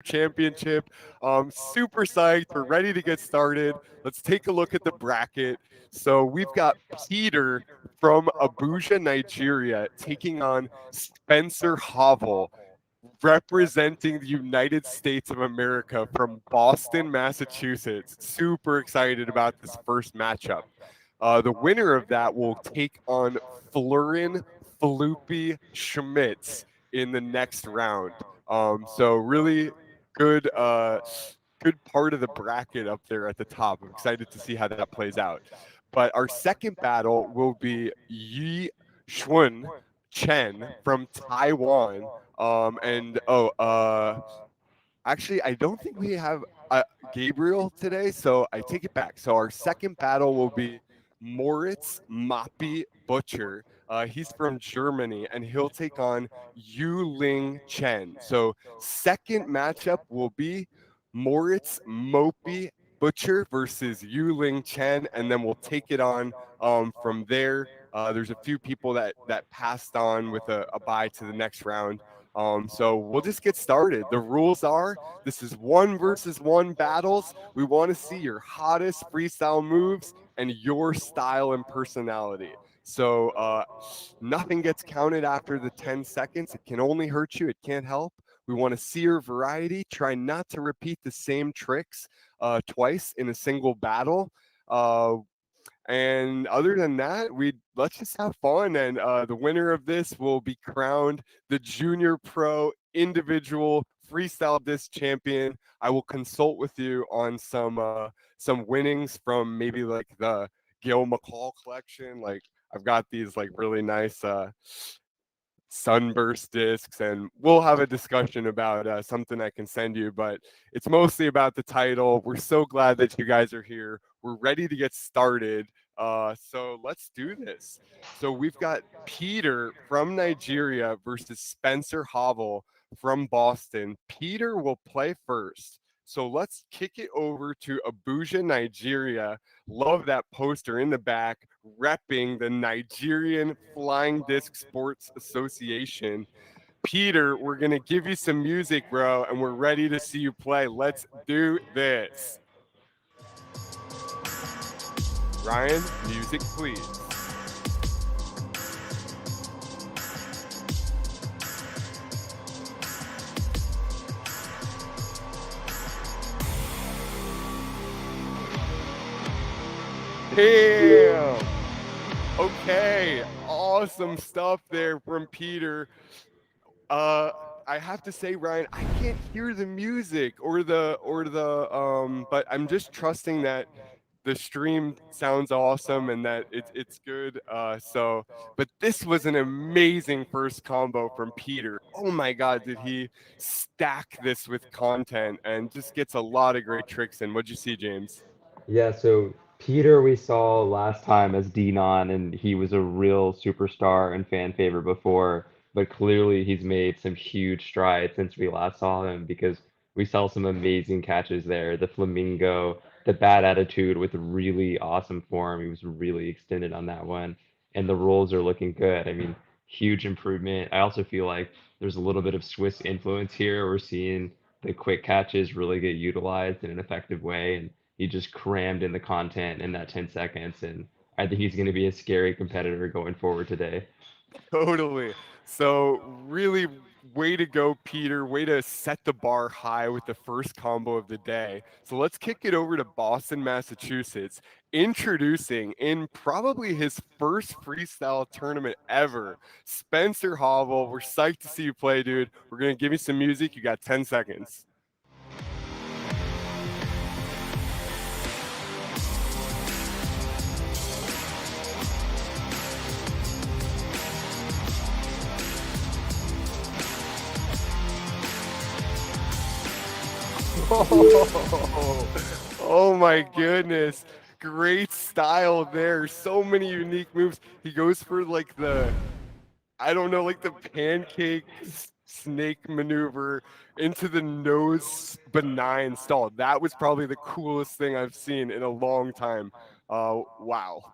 Championship. Super psyched. We're ready to get started. Let's take a look at the bracket. So we've got Peter from Abuja, Nigeria, taking on Spencer Hovel, representing the United States of America from Boston, Massachusetts. Super excited about this first matchup. The winner of that will take on Florin Felipe Schmitz in the next round. So really good, good part of the bracket up there at the top. I'm excited to see how that plays out. But our second battle will be Yi Shun Chen from Taiwan. And actually, I don't think we have Gabriel today, so I take it back. So our second battle will be Moritz Mappy Butcher. He's from Germany, and he'll take on Yu Ling Chen. So second matchup will be Moritz Mopey Butcher versus Yu Ling Chen, and then we'll take it on from there. There's a few people that passed on with a bye to the next round. So we'll just get started. The rules are this is one versus one battles. We want to see your hottest freestyle moves and your style and personality. So nothing gets counted after the 10 seconds. It can only hurt you, it can't help. We want to see your variety. Try not to repeat the same tricks twice in a single battle. And other than that, we let's just have fun. And the winner of this will be crowned the Junior Pro Individual Freestyle Disc Champion. I will consult with you on some winnings from maybe like the Gil McCall collection. Like I've got these like really nice sunburst discs, and we'll have a discussion about something I can send you, but it's mostly about the title. We're so glad that you guys are here. We're ready to get started. So let's do this. So we've got Peter from Nigeria versus Spencer Hovel from Boston. Peter will play first. So let's kick it over to Abuja, Nigeria. Love that poster in the back, repping the Nigerian Flying Disc Sports Association. Peter, we're going to give you some music, bro, and we're ready to see you play. Let's do this. Ryan, music, please. Damn. Okay, awesome stuff there from Peter. Uh, I have to say, Ryan, I can't hear the music but I'm just trusting that the stream sounds awesome and that it's good. But this was an amazing first combo from Peter. Oh my God, did he stack this with content and just gets a lot of great tricks in. What'd you see, James? Yeah, so Peter we saw last time as Denon, and he was a real superstar and fan favorite before, but clearly he's made some huge strides since we last saw him because we saw some amazing catches there. The flamingo, the bad attitude with really awesome form. He was really extended on that one, and the rolls are looking good. I mean, huge improvement. I also feel like there's a little bit of Swiss influence here. We're seeing the quick catches really get utilized in an effective way, and he just crammed in the content in that 10 seconds. And I think he's going to be a scary competitor going forward today. Totally. So, really, way to go, Peter. Way to set the bar high with the first combo of the day. So, let's kick it over to Boston, Massachusetts. Introducing in probably his first freestyle tournament ever, Spencer Hovel. We're psyched to see you play, dude. We're going to give you some music. You got 10 seconds. Oh, oh my goodness. Great style there. So many unique moves. He goes for like I don't know, like the pancake snake maneuver into the nose benign stall. That was probably the coolest thing I've seen in a long time. Wow.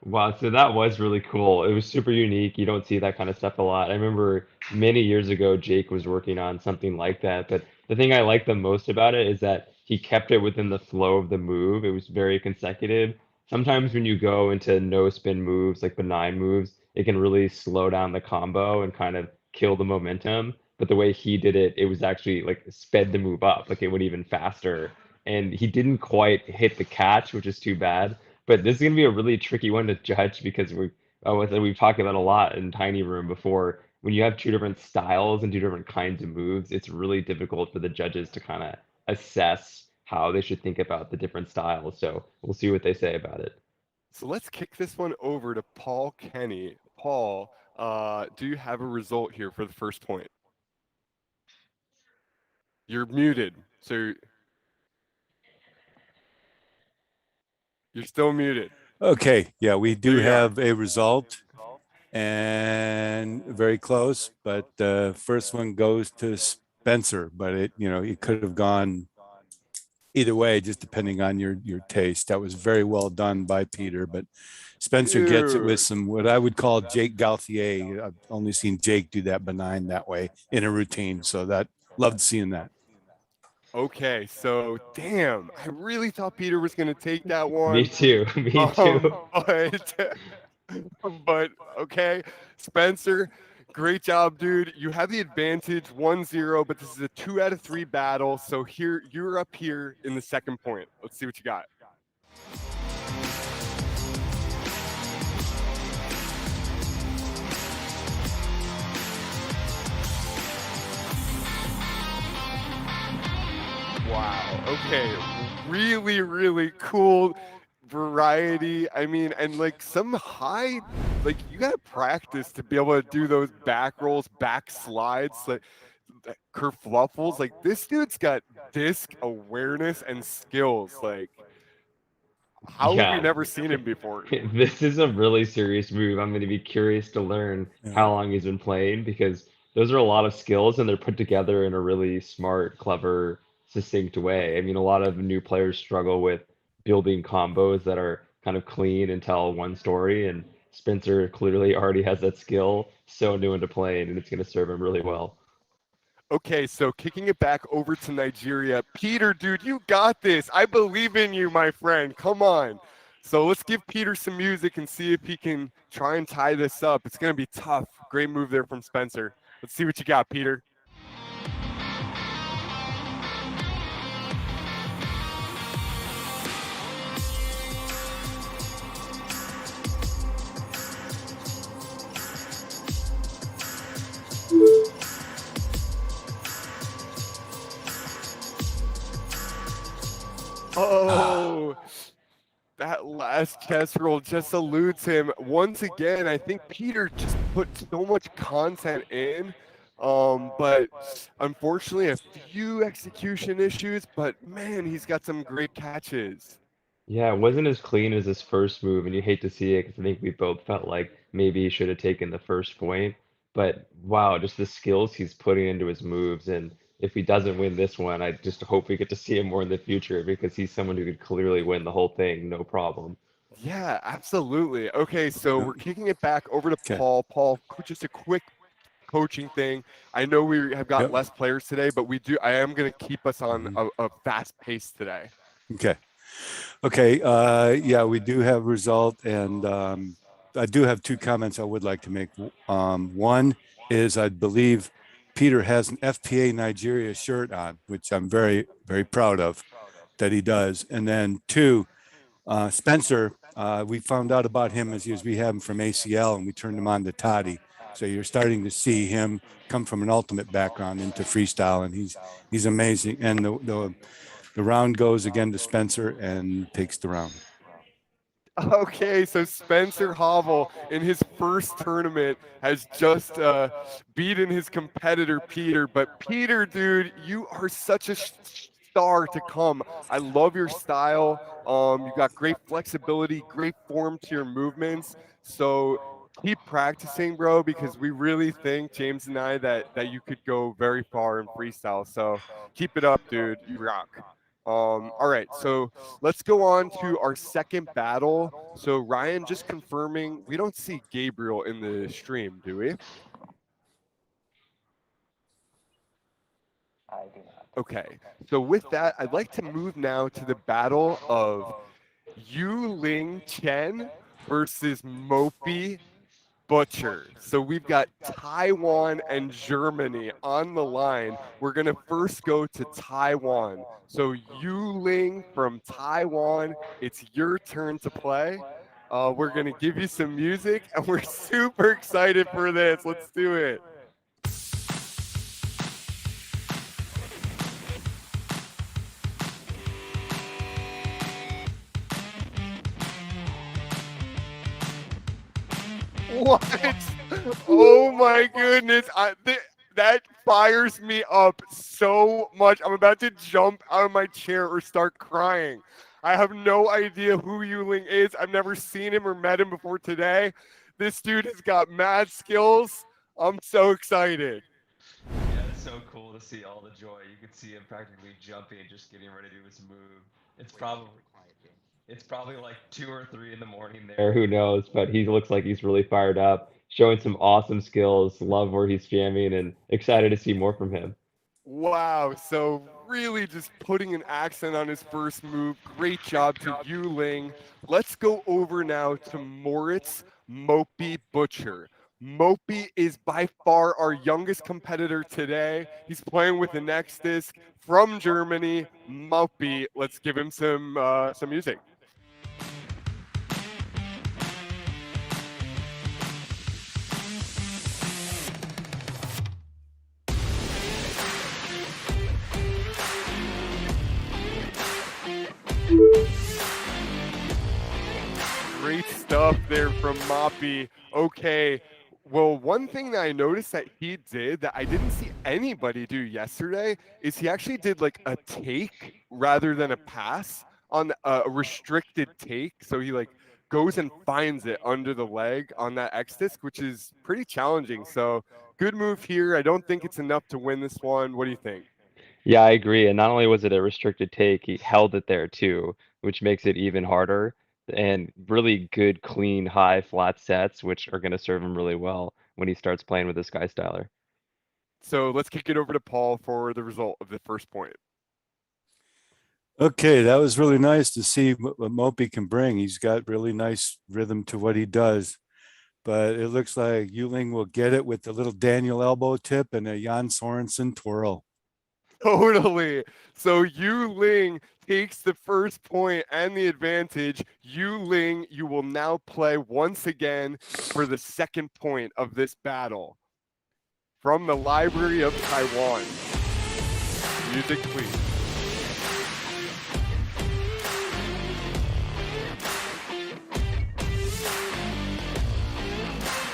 Wow, so that was really cool. It was super unique. You don't see that kind of stuff a lot. I remember many years ago, Jake was working on something like that, but The thing I like the most about it is that he kept it within the flow of the move. It was very consecutive. Sometimes when you go into no spin moves, like benign moves, it can really slow down the combo and kind of kill the momentum. But the way he did it, it was actually like sped the move up, like it went even faster. And he didn't quite hit the catch, which is too bad. But this is gonna be a really tricky one to judge because we've talked about a lot in Tiny Room before. When you have two different styles and two different kinds of moves, it's really difficult for the judges to kind of assess how they should think about the different styles. So we'll see what they say about it. So let's kick this one over to Paul Kenny. Paul, do you have a result here for the first point? You're muted, so you're still muted. Okay, yeah, we There do you are. have a result and very close, but the first one goes to Spencer, but it could have gone either way, just depending on your taste. That was very well done by Peter, but Spencer gets it with Dude. some what I would call Jake Gauthier. I've only seen Jake do that benign that way in a routine, so that loved seeing that. Okay, so damn, I really thought Peter was gonna take that Me one. too. Me too. But but okay, Spencer, great job, dude. You have the advantage 1-0, but this is a 2 out of 3 battle. So here you're up here in the second point. Let's see what you got. Wow. Okay. Really, really cool variety. I mean, and like some high, like you got to practice to be able to do those back rolls, back slides, like kerfluffles. Like this dude's got disc awareness and skills. Like, how have we Yeah. never seen him before? This is a really serious move. I'm going to be curious to learn Yeah. how long he's been playing because those are a lot of skills and they're put together in a really smart, clever, succinct way. I mean, a lot of new players struggle with building combos that are kind of clean and tell one story, and Spencer clearly already has that skill, so new into playing, and it's going to serve him really well. Okay, so kicking it back over to Nigeria. Peter, dude, you got this. I believe in you, my friend. Come on. So let's give Peter some music and see if he can try and tie this up. It's going to be tough. Great move there from Spencer. Let's see what you got, Peter. Oh, that last chest roll just eludes him. Once again, I think Peter just put so much content in. But unfortunately, a few execution issues, but man, he's got some great catches. Yeah, it wasn't as clean as his first move, and you hate to see it because I think we both felt like maybe he should have taken the first point. But wow, just the skills he's putting into his moves, and if he doesn't win this one, I just hope we get to see him more in the future because he's someone who could clearly win the whole thing, no problem. Yeah, absolutely. Okay, so we're kicking it back over to Okay. Paul. Paul, just a quick coaching thing. I know we have got Yep. less players today, but we do. I am going to keep us on Mhm. a fast pace today. Okay. Okay. Yeah, we do have a result, and I do have two comments I would like to make. One is I believe Peter has an FPA Nigeria shirt on, which I'm very, very proud of that he does. And then two, Spencer, we found out about him as we have him from ACL, and we turned him on to Toddy. So you're starting to see him come from an ultimate background into freestyle, and he's amazing. And the round goes again to Spencer and takes the round. Okay, so Spencer Hovel in his first tournament has just beaten his competitor Peter. But Peter, dude, you are such a star to come. I love your style. You got great flexibility, great form to your movements. So keep practicing, bro, because we really think James and I that you could go very far in freestyle. So keep it up, dude. You rock. All right, so let's go on to our second battle. So Ryan, just confirming, we don't see Gabriel in the stream, do we? Okay, so with that, I'd like to move now to the battle of Yu Ling Chen versus Mopi Butcher. So we've got Taiwan and Germany on the line. We're going to first go to Taiwan. So Yu Ling from Taiwan, it's your turn to play. We're going to give you some music, and we're super excited for this. Let's do it. What? Oh my goodness. That fires me up so much. I'm about to jump out of my chair or start crying. I have no idea who Yuling is. I've never seen him or met him before today. This dude has got mad skills. I'm so excited. Yeah, it's so cool to see all the joy. You could see him practically jumping, just getting ready to do his move. It's probably it's probably like 2 or 3 in the morning there. Who knows? But he looks like he's really fired up, showing some awesome skills. Love where he's jamming, and excited to see more from him. Wow. So really just putting an accent on his first move. Great job to Yu Ling. Let's go over now to Moritz Mopey Butcher. Mopey is by far our youngest competitor today. He's playing with the next disc from Germany. Mopey, let's give him some music. Great stuff there from Moppy. Okay. Well, one thing that I noticed that he did that I didn't see anybody do yesterday is he actually did like a take rather than a pass on a restricted take. So he like goes and finds it under the leg on that X disc, which is pretty challenging. So good move here. I don't think it's enough to win this one. What do you think? Yeah, I agree. And not only was it a restricted take, he held it there too, which makes it even harder. And really good, clean, high, flat sets, which are going to serve him really well when he starts playing with this guy styler. So let's kick it over to Paul for the result of the first point. Okay, that was really nice to see what Mopey can bring. He's got really nice rhythm to what he does. But it looks like Yuling will get it with the little Daniel elbow tip and a Jan Sorensen twirl. Totally. So Yu Ling takes the first point and the advantage. Yu Ling, you will now play once again for the second point of this battle. From the Library of Taiwan. Music, please.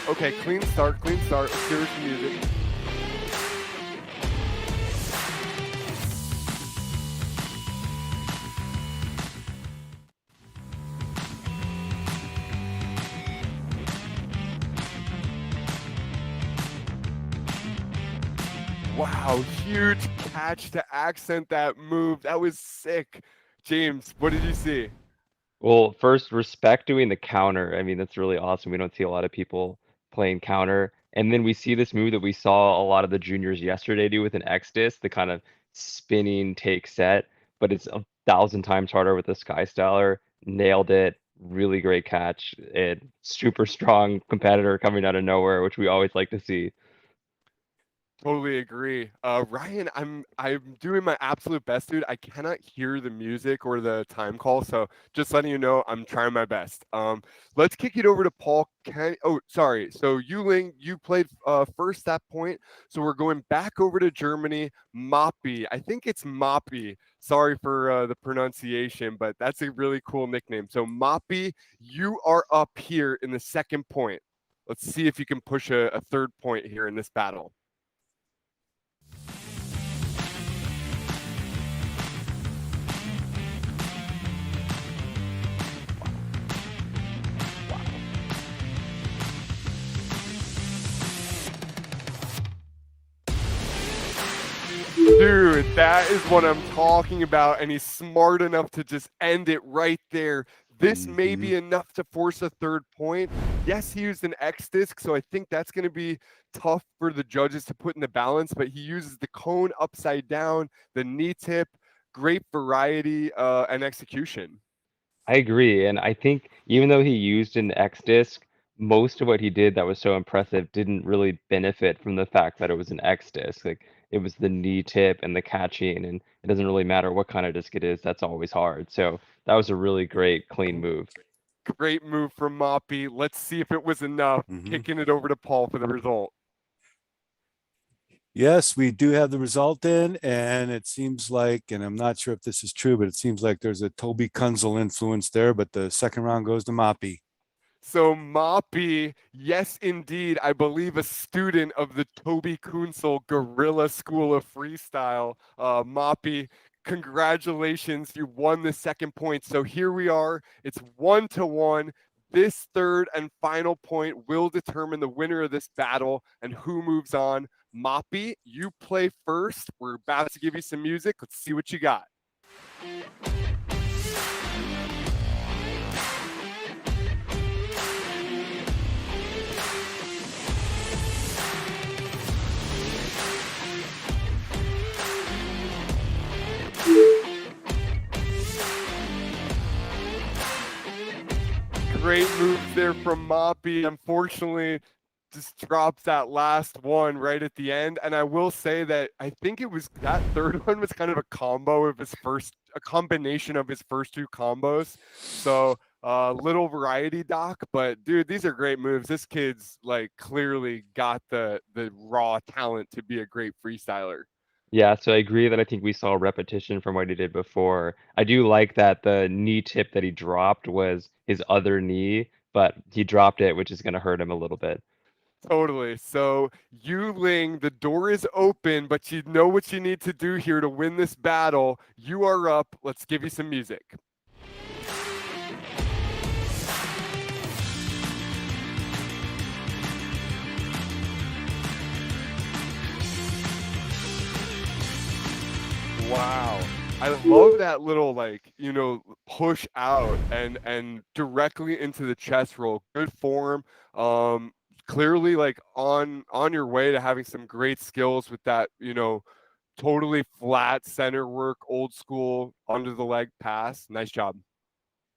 Okay, clean start, clean start. Let's hear some music. Wow, huge catch to accent that move. That was sick. James, what did you see? Well, first, respect doing the counter. I mean, that's really awesome. We don't see a lot of people playing counter. And then we see this move that we saw a lot of the juniors yesterday do with an X disc, the kind of spinning take set, but it's 1,000 times harder with the Sky Styler. Nailed it. Really great catch. And super strong competitor coming out of nowhere, which we always like to see. Totally agree. Ryan, I'm doing my absolute best, dude. I cannot hear the music or the time call, so just letting you know, I'm trying my best. Let's kick it over to Paul. Sorry. So Yuling, you played first that point, so we're going back over to Germany. Moppy, I think it's Moppy. Sorry for the pronunciation, but that's a really cool nickname. So Moppy, you are up here in the second point. Let's see if you can push a third point here in this battle. Dude, that is what I'm talking about. And he's smart enough to just end it right there. This may Mhm. be enough to force a third point. Yes, he used an X disc, so I think that's going to be tough for the judges to put in the balance, but he uses the cone upside down, the knee tip, great variety and execution. I agree, and I think even though he used an X disc, most of what he did that was so impressive didn't really benefit from the fact that it was an X disc. Like it was the knee tip and the catching, and it doesn't really matter what kind of disc it is, that's always hard. So that was a really great, clean move. Great move from Moppy. Let's see if it was enough. Mhm. Kicking it over to Paul for the result. Yes, we do have the result in, and it seems like, and I'm not sure if this is true, but it seems like there's a Toby Kunzel influence there, but the second round goes to Moppy. So Moppy, yes, indeed, I believe a student of the Toby Kunsel Guerrilla School of Freestyle. Moppy, congratulations, you won the second point. So here we are. It's 1-1. This third and final point will determine the winner of this battle and who moves on. Moppy, you play first. We're about to give you some music. Let's see what you got. Great moves there from Moppy. Unfortunately, just drops that last one right at the end. And I will say that I think it was that third one was kind of a combo of a combination of his first two combos. So little variety, Doc. But dude, these are great moves. This kid's like clearly got the raw talent to be a great freestyler. Yeah, so I agree that I think we saw a repetition from what he did before. I do like that the knee tip that he dropped was his other knee, but he dropped it, which is going to hurt him a little bit. Totally. So, Yu Ling, the door is open, but you know what you need to do here to win this battle. You are up. Let's give you some music. Wow. I love that little push out and directly into the chest roll. Good form. Clearly like on your way to having some great skills with that, totally flat center work, old school under the leg pass. Nice job.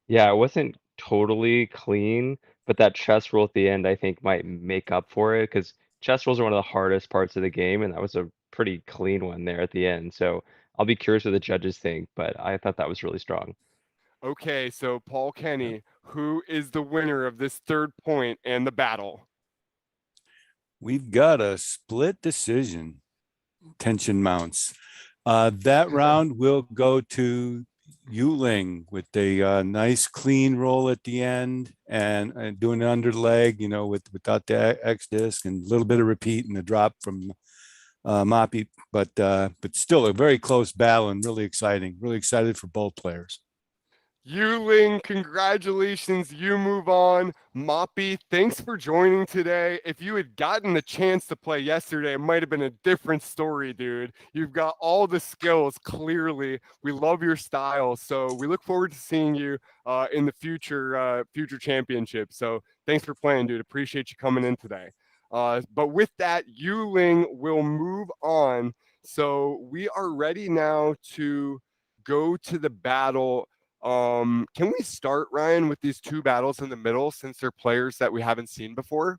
Yeah, it wasn't totally clean, but that chest roll at the end, I think, might make up for it because chest rolls are one of the hardest parts of the game, and that was a pretty clean one there at the end. So I'll be curious what the judges think, but I thought that was really strong. Okay, so Paul Kenny, who is the winner of this third point and the battle? We've got a split decision. Tension mounts. That round will go to Yuling with a nice clean roll at the end and doing an under leg, without the X disc and a little bit of repeat and a drop from Moppy, but still a very close battle and really exciting. Really excited for both players. Yuling, congratulations. You move on. Moppy, thanks for joining today. If you had gotten the chance to play yesterday, it might have been a different story, dude. You've got all the skills, clearly. We love your style. So we look forward to seeing you in the future championships. So thanks for playing, dude. Appreciate you coming in today. But with that, Yuling will move on. So we are ready now to go to the battle. Can we start, Ryan, with these two battles in the middle since they're players that we haven't seen before?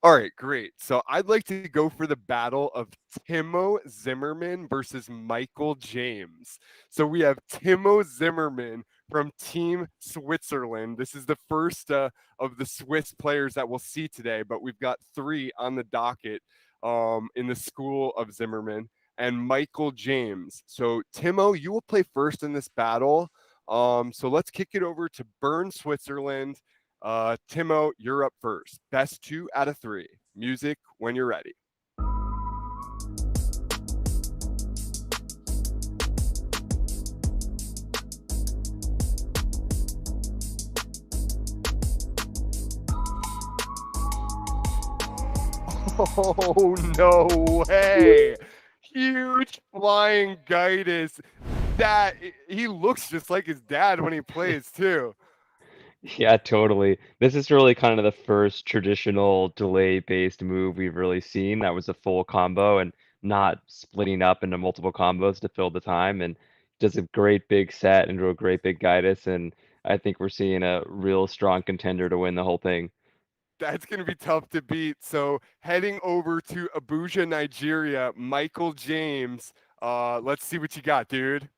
All right, great. So I'd like to go for the battle of Timo Zimmerman versus Michael James. So we have Timo Zimmerman from Team Switzerland. This is the first of the Swiss players that we'll see today, but we've got three on the docket in the school of Zimmerman and Michael James. So Timo, you will play first in this battle. So let's kick it over to Bern, Switzerland. Timo, you're up first. Best 2 out of 3. Music when you're ready. Oh, no way. Huge flying guidance. that. He looks just like his dad when he plays too. Yeah, totally. This is really kind of the first traditional delay-based move we've really seen that was a full combo and not splitting up into multiple combos to fill the time. And does a great big set into a great big guidance. And I think we're seeing a real strong contender to win the whole thing. That's going to be tough to beat. So heading over to Abuja, Nigeria, Michael James. Let's see what you got, dude.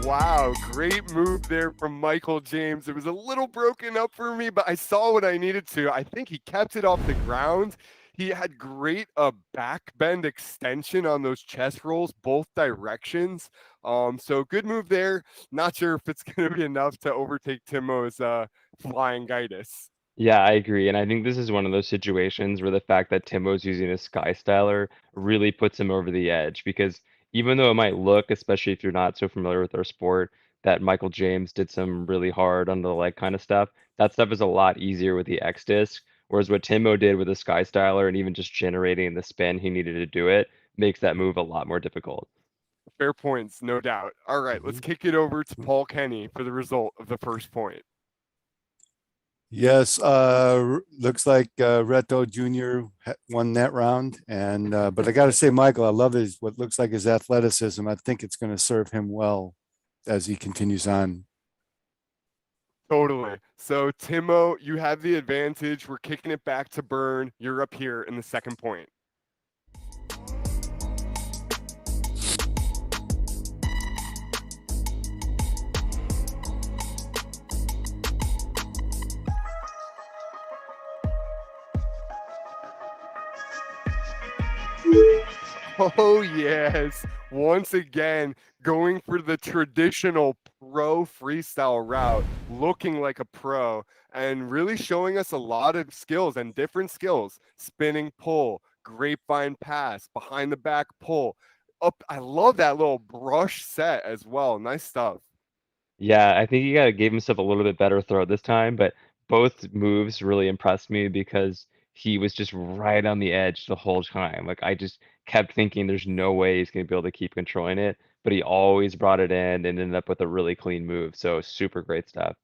Wow, great move there from Michael James. It was a little broken up for me, but I saw what I needed to. I think he kept it off the ground. He had great back bend extension on those chest rolls, both directions. So good move there. Not sure if it's going to be enough to overtake Timo's flying Gaitis. Yeah, I agree. And I think this is one of those situations where the fact that Timo's using a Sky Styler really puts him over the edge because even though it might look, especially if you're not so familiar with our sport, that Michael James did some really hard under the leg kind of stuff, that stuff is a lot easier with the X disc. Whereas what Timo did with the Sky Styler and even just generating the spin he needed to do it makes that move a lot more difficult. Fair points, no doubt. All right, let's Mhm. kick it over to Paul Kenny for the result of the first point. Yes, looks like Reto Jr. Won that round, and but I got to say, Michael, I love his what looks like his athleticism. I think it's going to serve him well as he continues on. Totally. So, Timo, you have the advantage. We're kicking it back to Burn. You're up here in the second point. Oh, yes. Once again, going for the traditional pro freestyle route, looking like a pro, and really showing us a lot of skills and different skills. Spinning pull, grapevine pass, behind the back pull. Up, I love that little brush set as well. Nice stuff. Yeah, I think he gave himself a little bit better throw this time, but both moves really impressed me because he was just right on the edge the whole time. Like I just kept thinking there's no way he's gonna be able to keep controlling it, but he always brought it in and ended up with a really clean move. So super great stuff.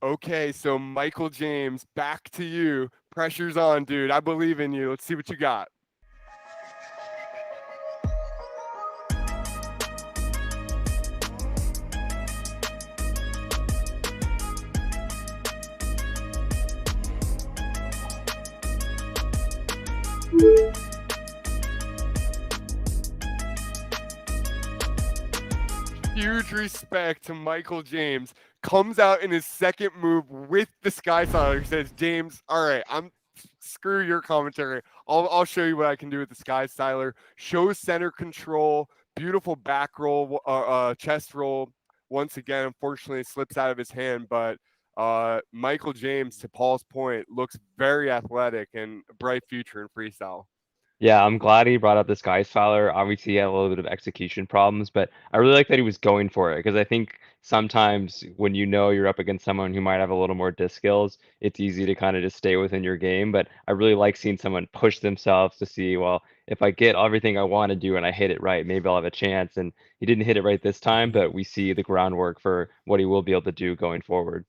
Okay, so Michael James, back to you. Pressure's on, dude. I believe in you. Let's see what you got. Huge respect to Michael James. Comes out in his second move with the Sky Styler. He says, James, all right, screw your commentary. I'll show you what I can do with the Sky Styler. Shows center control, beautiful back roll, chest roll. Once again, unfortunately, it slips out of his hand, but Michael James, to Paul's point, looks very athletic and a bright future in freestyle. Yeah, I'm glad he brought up the Sky Fowler. Obviously, he had a little bit of execution problems, but I really like that he was going for it because I think sometimes when you know you're up against someone who might have a little more disc skills, it's easy to kind of just stay within your game. But I really like seeing someone push themselves to see, well, if I get everything I want to do and I hit it right, maybe I'll have a chance. And he didn't hit it right this time, Mhm, but we see the groundwork for what he will be able to do going forward.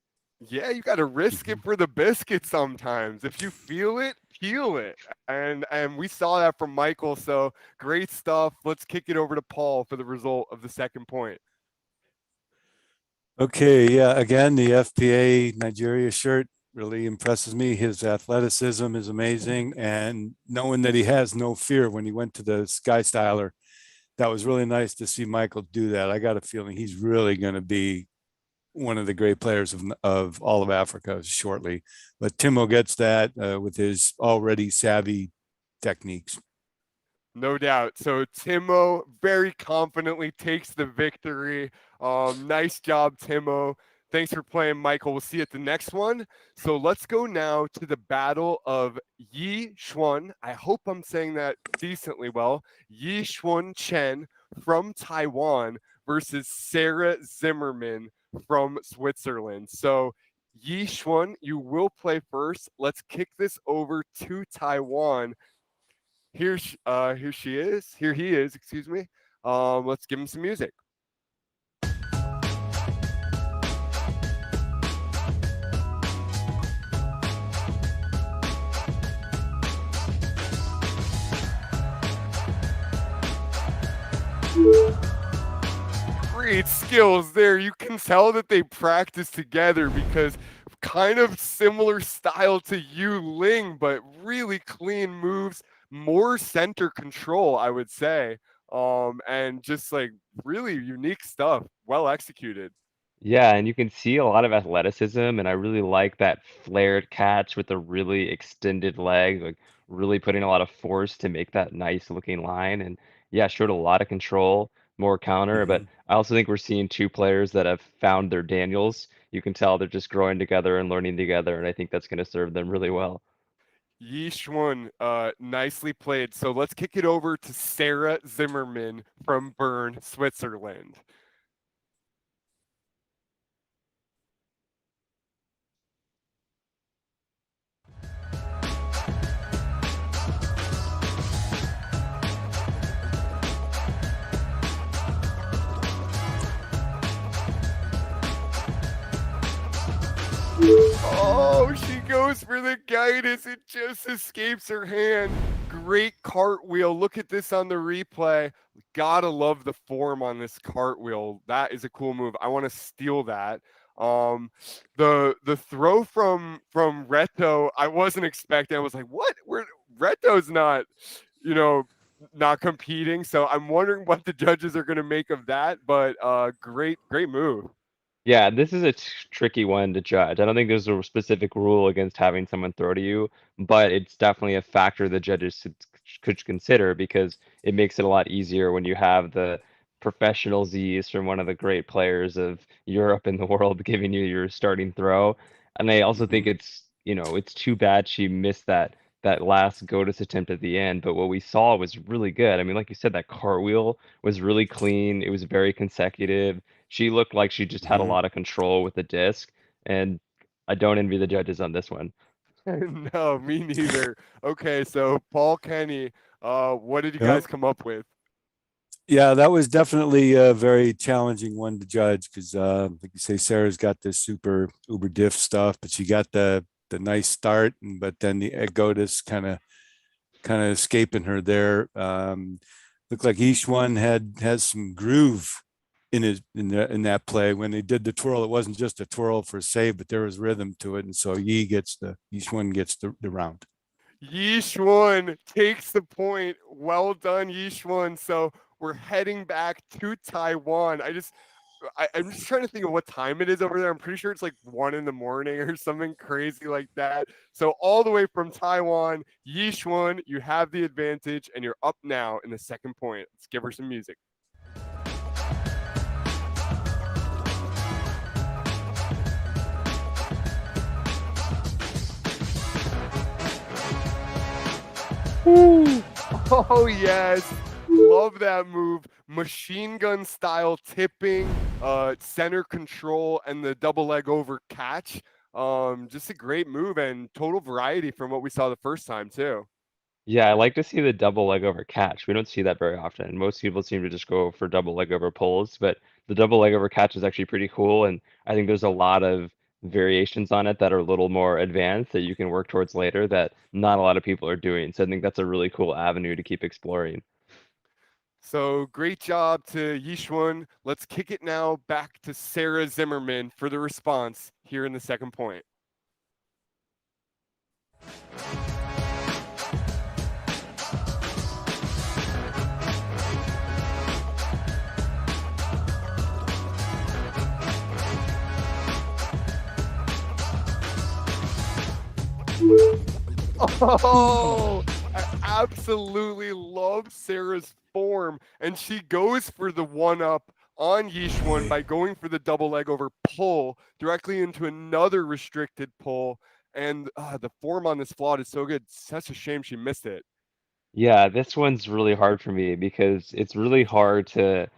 Yeah, you got to risk it mhm. for the biscuit sometimes. If you feel it, peel it. And we saw that from Michael. So great stuff. Let's kick it over to Paul for the result of the second point. Okay, yeah, again, the FPA Nigeria shirt really impresses me. His athleticism is amazing, and knowing that he has no fear when he went to the Sky Styler, that was really nice to see Michael do that. I got a feeling he's really going to be one of the great players of all of Africa shortly. But Timo gets that with his already savvy techniques. No doubt. So Timo very confidently takes the victory. Nice job, Timo. Thanks for playing, Michael. We'll see you at the next one. So let's go now to the battle of Yi Xuan. I hope I'm saying that decently well. Yi Xuan Chen from Taiwan versus Sarah Zimmerman from Switzerland. So, Yi Xuan, you will play first. Let's kick this over to Taiwan. Here she is. Here he is. Excuse me. Let's give him some music. Great skills there. You can tell that they practice together because kind of similar style to Yu Ling, but really clean moves, more center control, I would say. And just like really unique stuff, well executed. Yeah, and you can see a lot of athleticism, and I really like that flared catch with the really extended leg, like really putting a lot of force to make that nice looking line. And yeah, showed a lot of control, more counter. But Mhm. I also think we're seeing two players that have found their Daniels. You can tell they're just growing together and learning together, and I think that's going to serve them really well. Yi Xuan, nicely played. So let's kick it over to Sarah Zimmerman from Bern, Switzerland. Oh, she goes for the guidance. It just escapes her hand. Great cartwheel. Look at this on the replay. Gotta love the form on this cartwheel. That is a cool move. I want to steal that. The throw from Reto, I wasn't expecting. I was like, what? Reto's not, you know, not competing. So I'm wondering what the judges are gonna make of that. But great move. Yeah, this is a tricky one to judge. I don't think there's a specific rule against having someone throw to you, but it's definitely a factor the judges could consider because it makes it a lot easier when you have the professional Z's from one of the great players of Europe and the world giving you your starting throw. And I also think Mhm. it's too bad she missed that last Gotis attempt at the end, but what we saw was really good. I mean, like you said, that cartwheel was really clean. It was very consecutive. She looked like she just had a Mhm. lot of control with the disc, and I don't envy the judges on this one. No, me neither. Okay, so Paul Kenny, what did you Yep. guys come up with? Yeah, that was definitely a very challenging one to judge because, like you say, Sarah's got this super uber diff stuff, but she got the nice start, but then the Egotis kind of escaping her there. Looked like each one has some groove in that play. When they did the twirl, it wasn't just a twirl for a save, but there was rhythm to it, and so each one gets the round. Yishuan takes the point. Well done, Yishuan. So we're heading back to Taiwan. I'm just trying to think of what time it is over there. I'm pretty sure it's like 1 in the morning or something crazy like that. So all the way from Taiwan, Yishuan, you have the advantage, and you're up now in the second point. Let's give her some music. Woo! Oh yes, love that move. Machine gun style tipping, center control, and the double leg over catch. Just a great move and total variety from what we saw the first time too. Yeah, I like to see the double leg over catch. We don't see that very often. Most people seem to just go for double leg over pulls, but the double leg over catch is actually pretty cool, and I think there's a lot of variations on it that are a little more advanced that you can work towards later that not a lot of people are doing. So I think that's a really cool avenue to keep exploring. So great job to Yishuan. Let's kick it now back to Sarah Zimmerman for the response here in the second point. Oh, I absolutely love Sarah's form, and she goes for the one up on Yishuan by going for the double leg over pull directly into another restricted pull. And the form on this flawed is so good. Such a shame she missed it. Yeah, this one's really hard for me because it's really hard to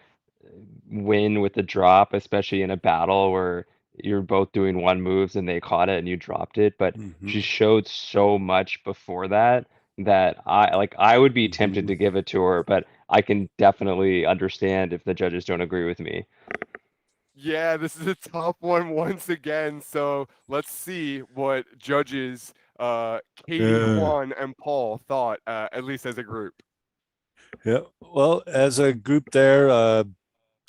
win with the drop, especially in a battle where you're both doing one moves and they caught it and you dropped it. But she Hmm. showed so much before that that I would be tempted Hmm. to give it to her, but I can definitely understand if the judges don't agree with me. Yeah, this is a tough one once again. So let's see what judges Katie, Yeah. Juan, and Paul thought, at least as a group. Yeah. Well, as a group there,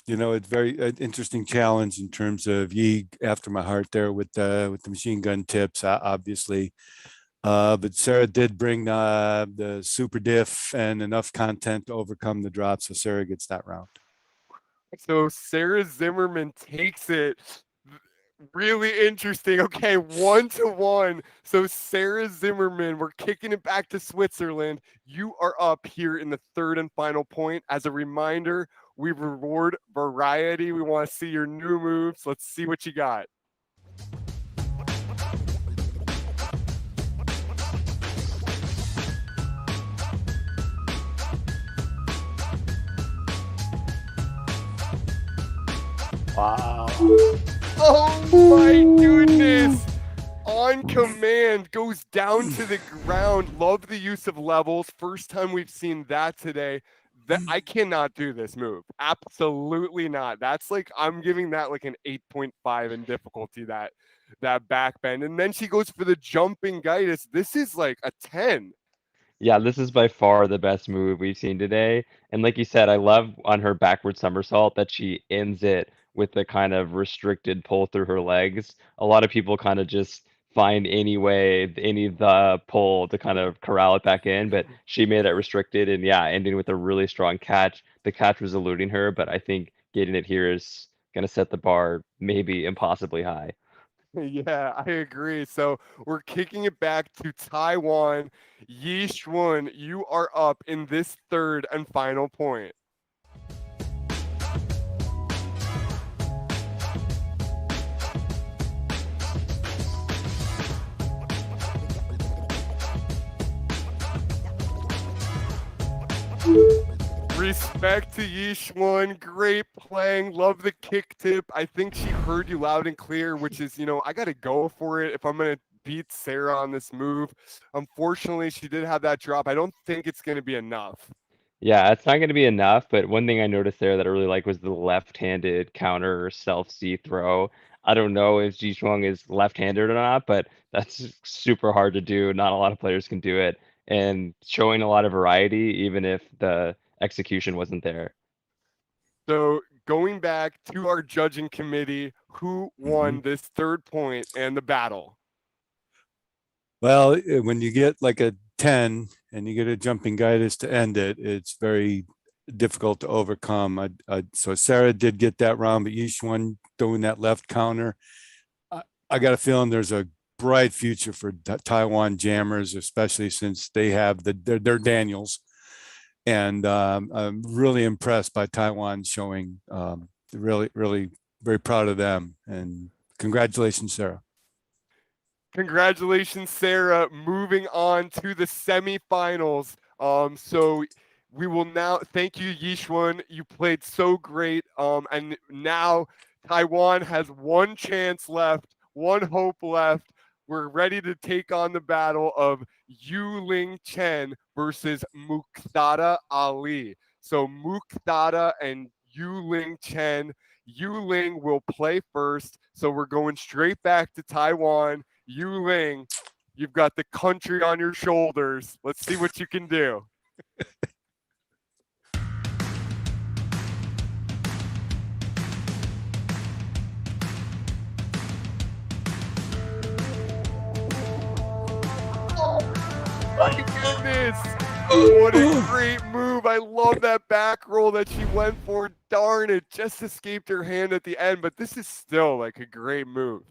it's very interesting challenge in terms of Yi after my heart there with the machine gun tips, obviously. But Sarah did bring the super diff and enough content to overcome the drop, so Sarah gets that round. So Sarah Zimmerman takes it. Really interesting. Okay, 1-1. So Sarah Zimmerman, we're kicking it back to Switzerland. You are up here in the third and final point. As a reminder, we reward variety. We want to see your new moves. Let's see what you got. Wow. Oh my goodness. On command, goes down to the ground. Love the use of levels. First time we've seen that today. That I cannot do this move. Absolutely not. That's like I'm giving that like an 8.5 in difficulty, that back bend. And then she goes for the jumping guidus. This is like a 10. Yeah, this is by far the best move we've seen today. And like you said, I love on her backward somersault that she ends it with the kind of restricted pull through her legs. A lot of people kind of just find any way, any the pull to kind of corral it back in, but she made it restricted and yeah, ending with a really strong catch. The catch was eluding her, but I think getting it here is gonna set the bar maybe impossibly high. Yeah, I agree. So we're kicking it back to Taiwan. Yi Shun, you are up in this third and final point. Respect to Yishwan. Great playing. Love the kick tip. I think she heard you loud and clear, which is, I got to go for it if I'm going to beat Sarah on this move. Unfortunately, she did have that drop. I don't think it's going to be enough. Yeah, it's not going to be enough, but one thing I noticed there that I really like was the left-handed counter self-C throw. I don't know if Ji Chuang is left-handed or not, but that's super hard to do. Not a lot of players can do it, and showing a lot of variety, even if the execution wasn't there. So going back to our judging committee, who Hmm. won this third point and the battle? Well, when you get like a 10 and you get a jumping guidance to end it, it's very difficult to overcome. So Sarah did get that round, but each one doing that left counter, I, I got a feeling there's a bright future for Taiwan jammers, especially since they have their Daniels. And I'm really impressed by Taiwan showing. Really, really very proud of them. And congratulations, Sarah. Congratulations, Sarah. Moving on to the semifinals. So we will now thank you, Yishwan. You played so great. And now Taiwan has one chance left, one hope left. We're ready to take on the battle of Yu Ling Chen versus Muqtada Ali. So Muqtada and Yu Ling Chen. Yu Ling will play first. So we're going straight back to Taiwan. Yu Ling, you've got the country on your shoulders. Let's see what you can do. Oh my goodness. What a great move. I love that back roll that she went for. Darn, it just escaped her hand at the end, but this is still like a great move.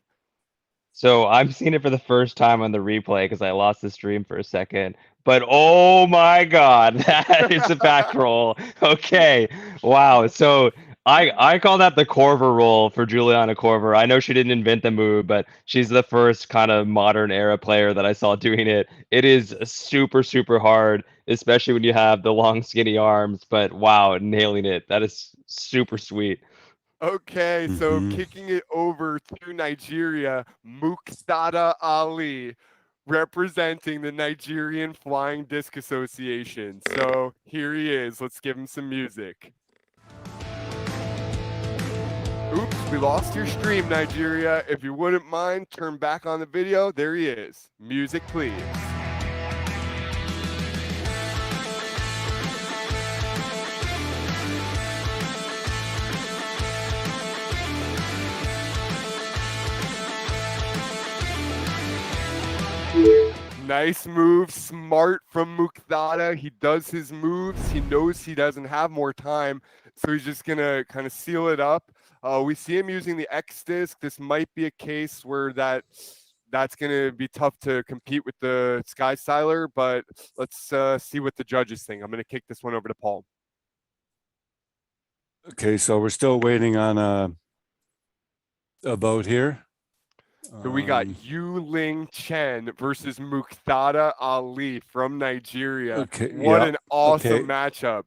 So I'm seeing it for the first time on the replay because I lost the stream for a second. But oh my God, that is a back roll. Okay, wow. So I call that the Corver role for Juliana Corver. I know she didn't invent the move, but she's the first kind of modern era player that I saw doing it. It is super, super hard, especially when you have the long, skinny arms. But wow, nailing it. That is super sweet. Okay, so Hmm. kicking it over to Nigeria, Muqtada Ali, representing the Nigerian Flying Disc Association. So here he is. Let's give him some music. Oops, we lost your stream, Nigeria. If you wouldn't mind, turn back on the video. There he is. Music, please. Nice move, smart from Muqtada. He does his moves. He knows he doesn't have more time, so he's just gonna kind of seal it up. We see him using the X disc. This might be a case where that's gonna be tough to compete with the Sky Styler, but let's see what the judges think. I'm gonna kick this one over to Paul. Okay, so we're still waiting on a vote here. So we got Yu Ling Chen versus Muqtada Ali from Nigeria. Okay, What yeah, an awesome okay. matchup.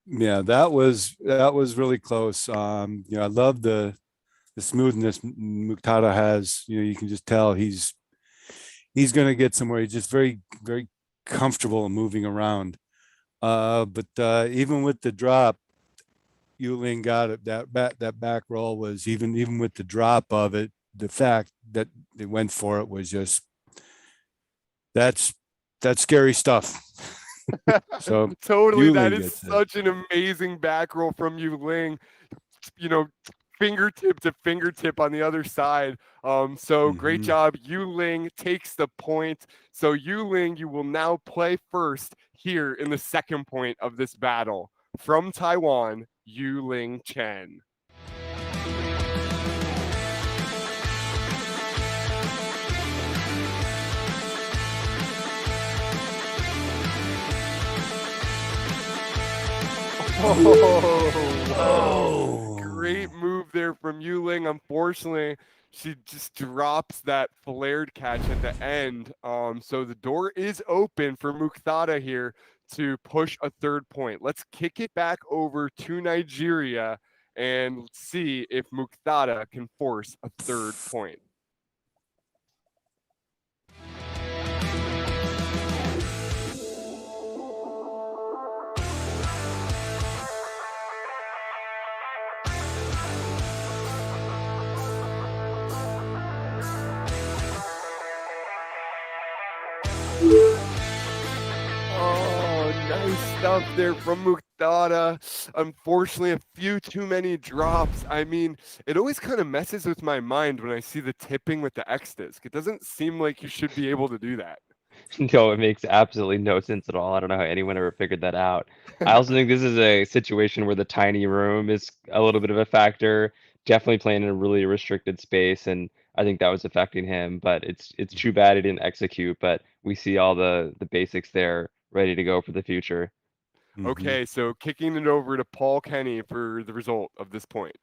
Yeah, that was really close. I love the smoothness Muqtada has. You can just tell he's going to get somewhere. He's just very, very comfortable moving around. But even with the drop, Yuling got it. That back roll was even with the drop of it. The fact that they went for it was just that's scary stuff. So Totally, that Yuling is gets it. such an amazing back roll from Yu Ling. Fingertip to fingertip on the other side. So great job. Yu Ling takes the point. So Yu Ling, you will now play first here in the second point of this battle. From Taiwan, Yu Ling Chen. Oh, great move there from Yu Ling. Unfortunately, she just drops that flared catch at the end. So the door is open for Muqtada here to push a third point. Let's kick it back over to Nigeria and see if Muqtada can force a third point. Nice stuff there from Muqtada. Unfortunately, a few too many drops. I mean, it always kind of messes with my mind when I see the tipping with the X disc. It doesn't seem like you should be able to do that. No, it makes absolutely no sense at all. I don't know how anyone ever figured that out. I also think this is a situation where the tiny room is a little bit of a factor. Definitely playing in a really restricted space, and I think that was affecting him. But it's too bad he didn't execute. But we see all the basics there ready to go for the future. Okay, so kicking it over to Paul Kenny for the result of this point.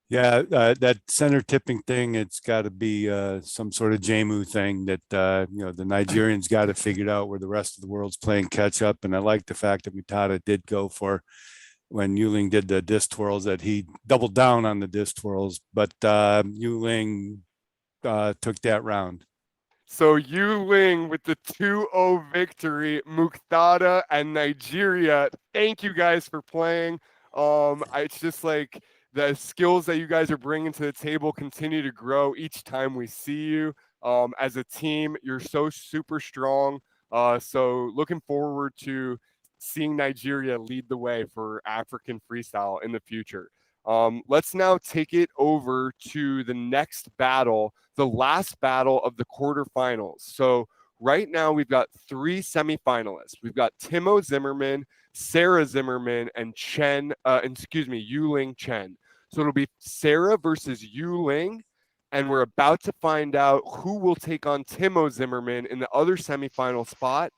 Yeah, that center tipping thing, it's got to be some sort of JMU thing that, the Nigerians got to figure out where the rest of the world's playing catch up. And I like the fact that Mutada did go for, when Yuling did the disc twirls, that he doubled down on the disc twirls, but Yuling took that round. So Yu Ling with the 2-0 victory. Muqtada and Nigeria, thank you guys for playing. It's just like the skills that you guys are bringing to the table continue to grow each time we see you. As a team, you're so super strong. So looking forward to seeing Nigeria lead the way for African freestyle in the future. Let's now take it over to the next battle, the last battle of the quarterfinals. So right now we've got 3 semifinalists. We've got Timo Zimmerman, Sarah Zimmerman, and Yu Ling Chen. So it'll be Sarah versus Yu Ling, and we're about to find out who will take on Timo Zimmerman in the other semifinal spot.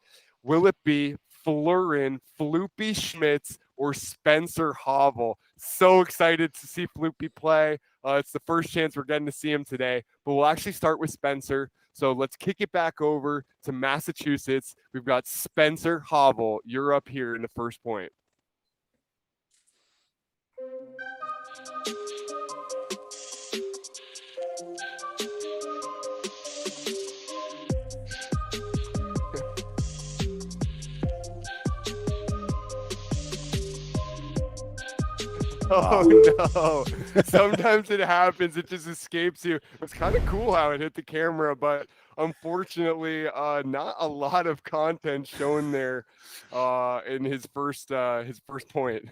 Will it be Florin Floopy Schmitz or Spencer Havel. So excited to see Floopy play. It's the first chance we're getting to see him today, but we'll actually start with Spencer. So let's kick it back over to Massachusetts. We've got Spencer Havel. You're up here in the first point. Oh no. Sometimes it happens. It just escapes you. It's kind of cool how it hit the camera, but unfortunately, not a lot of content shown there in his first point.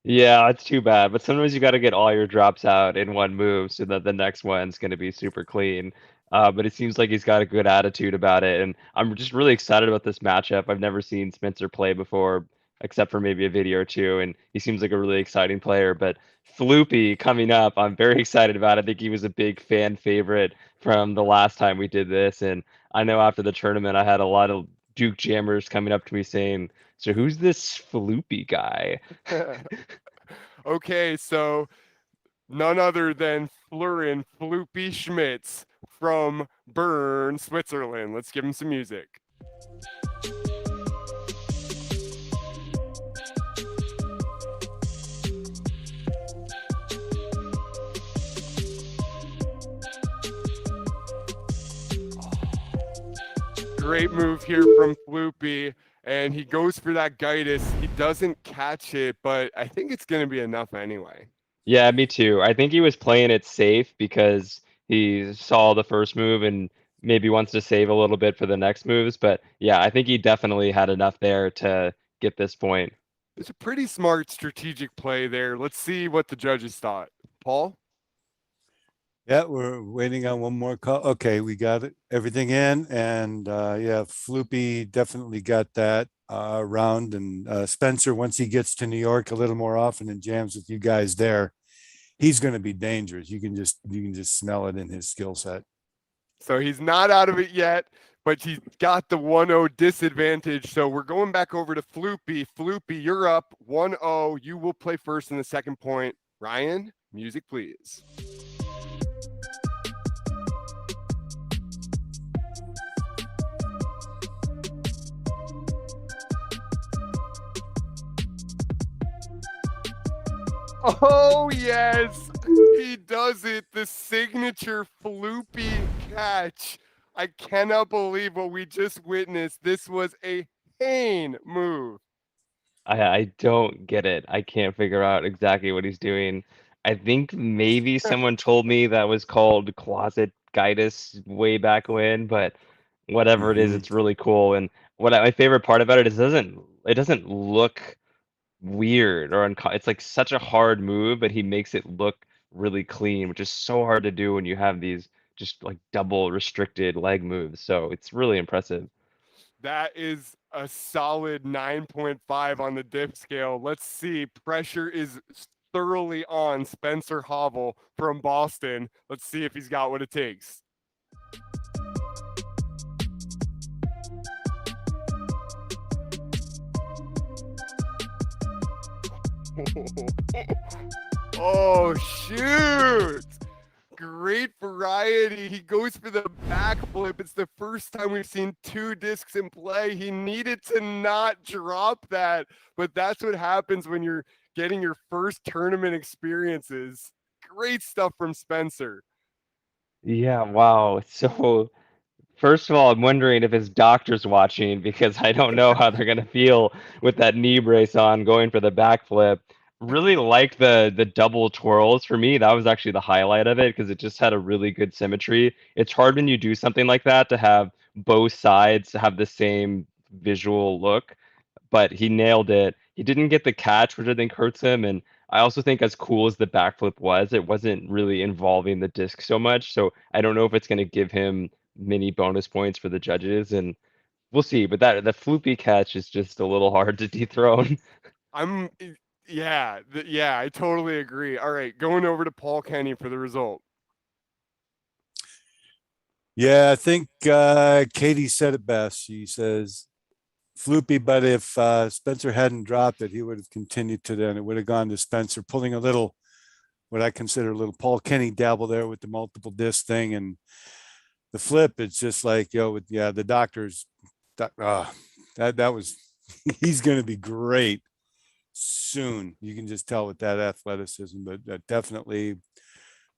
Yeah, it's too bad. But sometimes you got to get all your drops out in one move so that the next one's going to be super clean. But it seems like he's got a good attitude about it. And I'm just really excited about this matchup. I've never seen Spencer play before, except for maybe a video or two. And he seems like a really exciting player. But Floopy coming up, I'm very excited about. I think he was a big fan favorite from the last time we did this. And I know after the tournament, I had a lot of Duke jammers coming up to me saying, so who's this Floopy guy? Okay, so none other than Florin Floopy Schmitz from Bern, Switzerland. Let's give him some music. Great move here from Floopy, and he goes for that Gaitis. He doesn't catch it, but I think it's going to be enough anyway. Yeah, me too. I think he was playing it safe because he saw the first move and maybe wants to save a little bit for the next moves. But yeah, I think he definitely had enough there to get this point. It's a pretty smart strategic play there. Let's see what the judges thought. Paul? Yeah, we're waiting on one more call. Okay, we got it, everything in, and yeah, Floopy definitely got that round. And Spencer, once he gets to New York a little more often and jams with you guys there, he's going to be dangerous. You can just smell it in his skill set. So he's not out of it yet, but he's got the 1-0 disadvantage. So we're going back over to Floopy. Floopy, you're up 1-0. You will play first in the second point. Ryan, music please. Oh, yes, he does it. The signature Floopy catch. I cannot believe what we just witnessed. This was a Hain move. I don't get it. I can't figure out exactly what he's doing. I think maybe someone told me that was called closet guidus way back when, but whatever it is, it's really cool. And my favorite part about it is it doesn't look weird or it's like such a hard move, but he makes it look really clean, which is so hard to do when you have these just like double restricted leg moves. So it's really impressive. That is a solid 9.5 on the diff scale. Let's see. Pressure is thoroughly on Spencer Havel from Boston. Let's see if he's got what it takes. Oh, shoot. Great variety. He goes for the backflip. It's the first time we've seen two discs in play. He needed to not drop that, but that's what happens when you're getting your first tournament experiences. Great stuff from Spencer. Yeah, wow. So first of all, I'm wondering if his doctor's watching because I don't know how they're gonna feel with that knee brace on going for the backflip. Really like the double twirls. For me, that was actually the highlight of it because it just had a really good symmetry. It's hard when you do something like that to have both sides have the same visual look, but he nailed it. He didn't get the catch, which I think hurts him. And I also think as cool as the backflip was, it wasn't really involving the disc so much. So I don't know if it's going to give him many bonus points for the judges, and we'll see. But that the floopy catch is just a little hard to dethrone. I'm yeah, I totally agree. All right, going over to Paul Kenny for the result. Yeah, I think Katie said it best. She says Floopy, but if Spencer hadn't dropped it, he would have continued to then. It would have gone to Spencer, pulling a little, what I consider a little Paul Kenny dabble there with the multiple disc thing. And the flip, it's just like, yeah, the doctor's, that was, he's going to be great soon. You can just tell with that athleticism, but definitely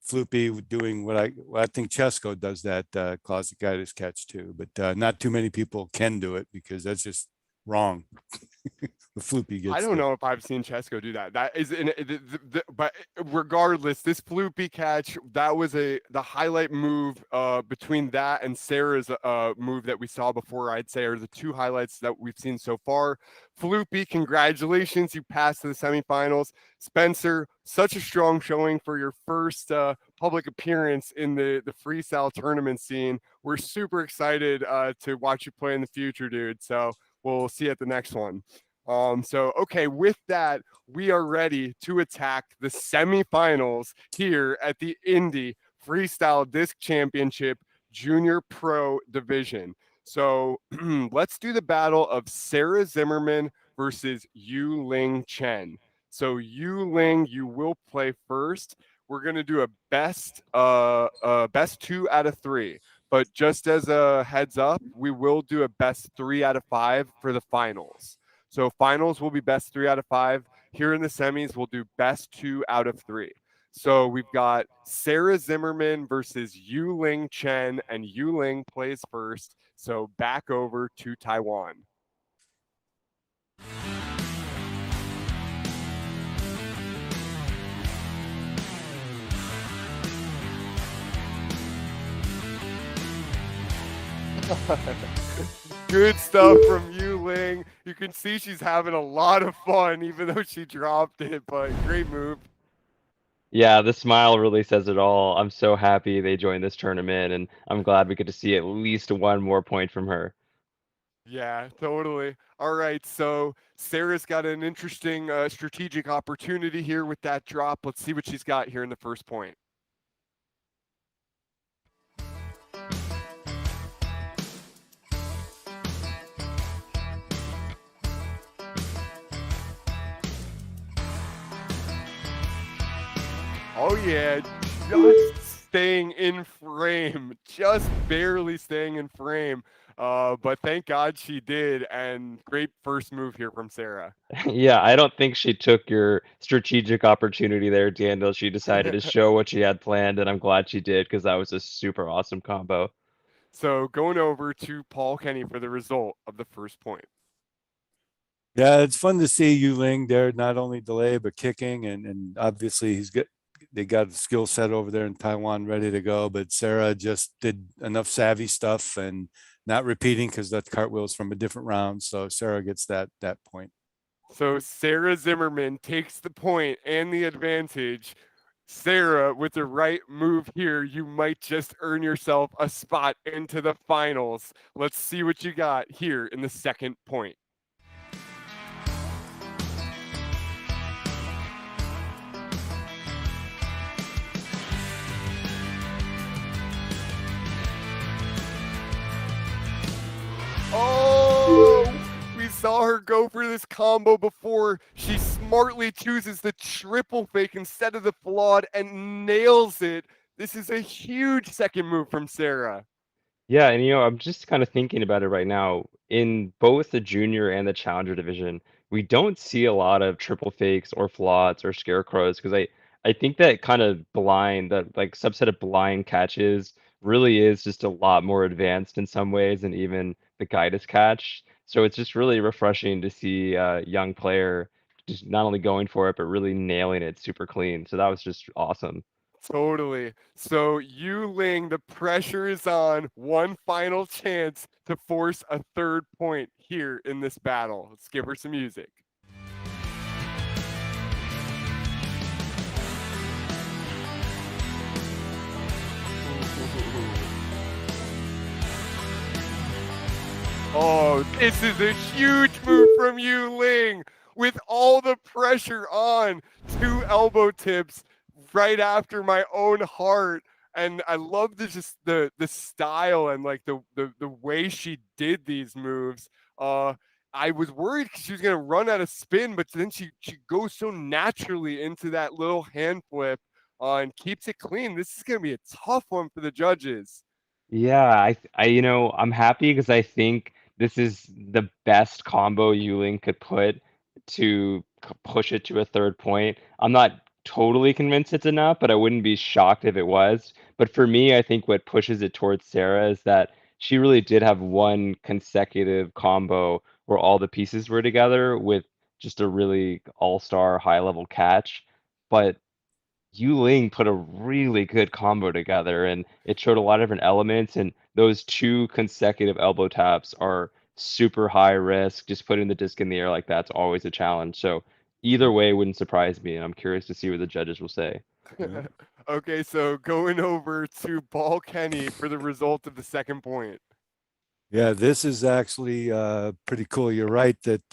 Floopy doing what I think Chesko does that closet guidance catch too, but not too many people can do it because that's just wrong. The Floopy gets. I don't know if I've seen Chesko do that. That is, but regardless, this Floopy catch, that was the highlight move between that and Sarah's move that we saw before. I'd say are the two highlights that we've seen so far. Floopy, congratulations, you passed to the semifinals. Spencer, such a strong showing for your first public appearance in the freestyle tournament scene. We're super excited to watch you play in the future, dude. So we'll see you at the next one. Okay, with that, we are ready to attack the semifinals here at the Indy Freestyle Disc Championship Junior Pro Division. So let's do the battle of Sarah Zimmerman versus Yu Ling Chen. So Yu Ling, you will play first. We're gonna do a best 2 out of 3. But just as a heads up, we will do a best 3 out of 5 for the finals. So finals will be best 3 out of 5. Here in the semis, we'll do best 2 out of 3. So we've got Sarah Zimmerman versus Yu Ling Chen, and Yu Ling plays first. So back over to Taiwan. Good stuff from Yu Ling. You can see she's having a lot of fun, even though she dropped it, but great move. Yeah, the smile really says it all. I'm so happy they joined this tournament, and I'm glad we get to see at least one more point from her. Yeah, totally. All right, so Sarah's got an interesting strategic opportunity here with that drop. Let's see what she's got here in the first point. Oh yeah, just staying in frame, just barely staying in frame. But thank God she did, and great first move here from Sarah. Yeah, I don't think she took your strategic opportunity there, Daniel. She decided to show what she had planned, and I'm glad she did because that was a super awesome combo. So going over to Paul Kenny for the result of the first point. Yeah, it's fun to see Yu Ling there, not only delay but kicking, and obviously they got a skill set over there in Taiwan ready to go. But Sarah just did enough savvy stuff and not repeating because that cartwheel is from a different round. So Sarah gets that point. So Sarah Zimmerman takes the point and the advantage. Sarah, with the right move here, you might just earn yourself a spot into the finals. Let's see what you got here in the second point. Oh, we saw her go for this combo before. She smartly chooses the triple fake instead of the flawed and nails it. This is a huge second move from Sarah. Yeah, and I'm just kind of thinking about it right now. In both the junior and the challenger division, we don't see a lot of triple fakes or flots or scarecrows because I think that kind of that like subset of blind catches really is just a lot more advanced in some ways than even the guidance catch. So it's just really refreshing to see a young player just not only going for it, but really nailing it super clean. So that was just awesome. Totally. So Yu Ling, the pressure is on. One final chance to force a third point here in this battle. Let's give her some music. Oh, this is a huge move from Yu Ling with all the pressure on. 2 elbow tips right after my own heart. And I love the style and like the way she did these moves. I was worried because she was going to run out of spin, but then she goes so naturally into that little hand flip and keeps it clean. This is going to be a tough one for the judges. Yeah, I'm happy because I think this is the best combo Yuling could put to push it to a third point. I'm not totally convinced it's enough, but I wouldn't be shocked if it was. But for me, I think what pushes it towards Sarah is that she really did have one consecutive combo where all the pieces were together with just a really all-star high-level catch. But Yu Ling put a really good combo together, and it showed a lot of different elements. And those two consecutive elbow taps are super high risk. Just putting the disc in the air like that's always a challenge. So either way wouldn't surprise me, and I'm curious to see what the judges will say. Yeah. Okay, so going over to Paul Kenny for the result of the second point. Yeah, this is actually pretty cool. You're right that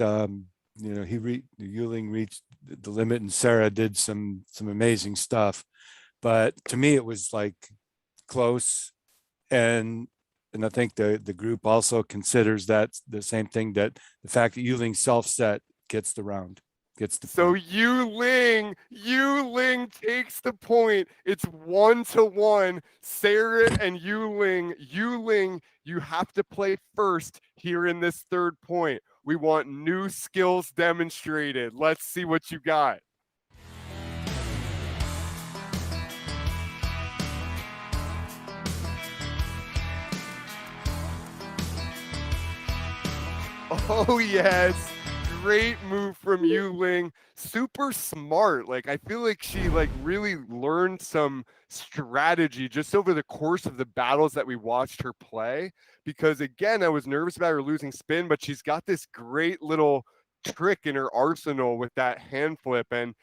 Yuling reached the limit, and Sarah did some amazing stuff. But to me, it was like close, and I think the group also considers that the same thing, that the fact that Yuling self set gets the round, gets the So point. Yu Ling takes the point. It's 1-1. Sarah and Yu Ling, you have to play first here in this third point. We want new skills demonstrated. Let's see what you got. Oh yes, great move from Yu Ling. Super smart. Like I feel like she like really learned some strategy just over the course of the battles that we watched her play. Because again, I was nervous about her losing spin, but she's got this great little trick in her arsenal with that hand flip, and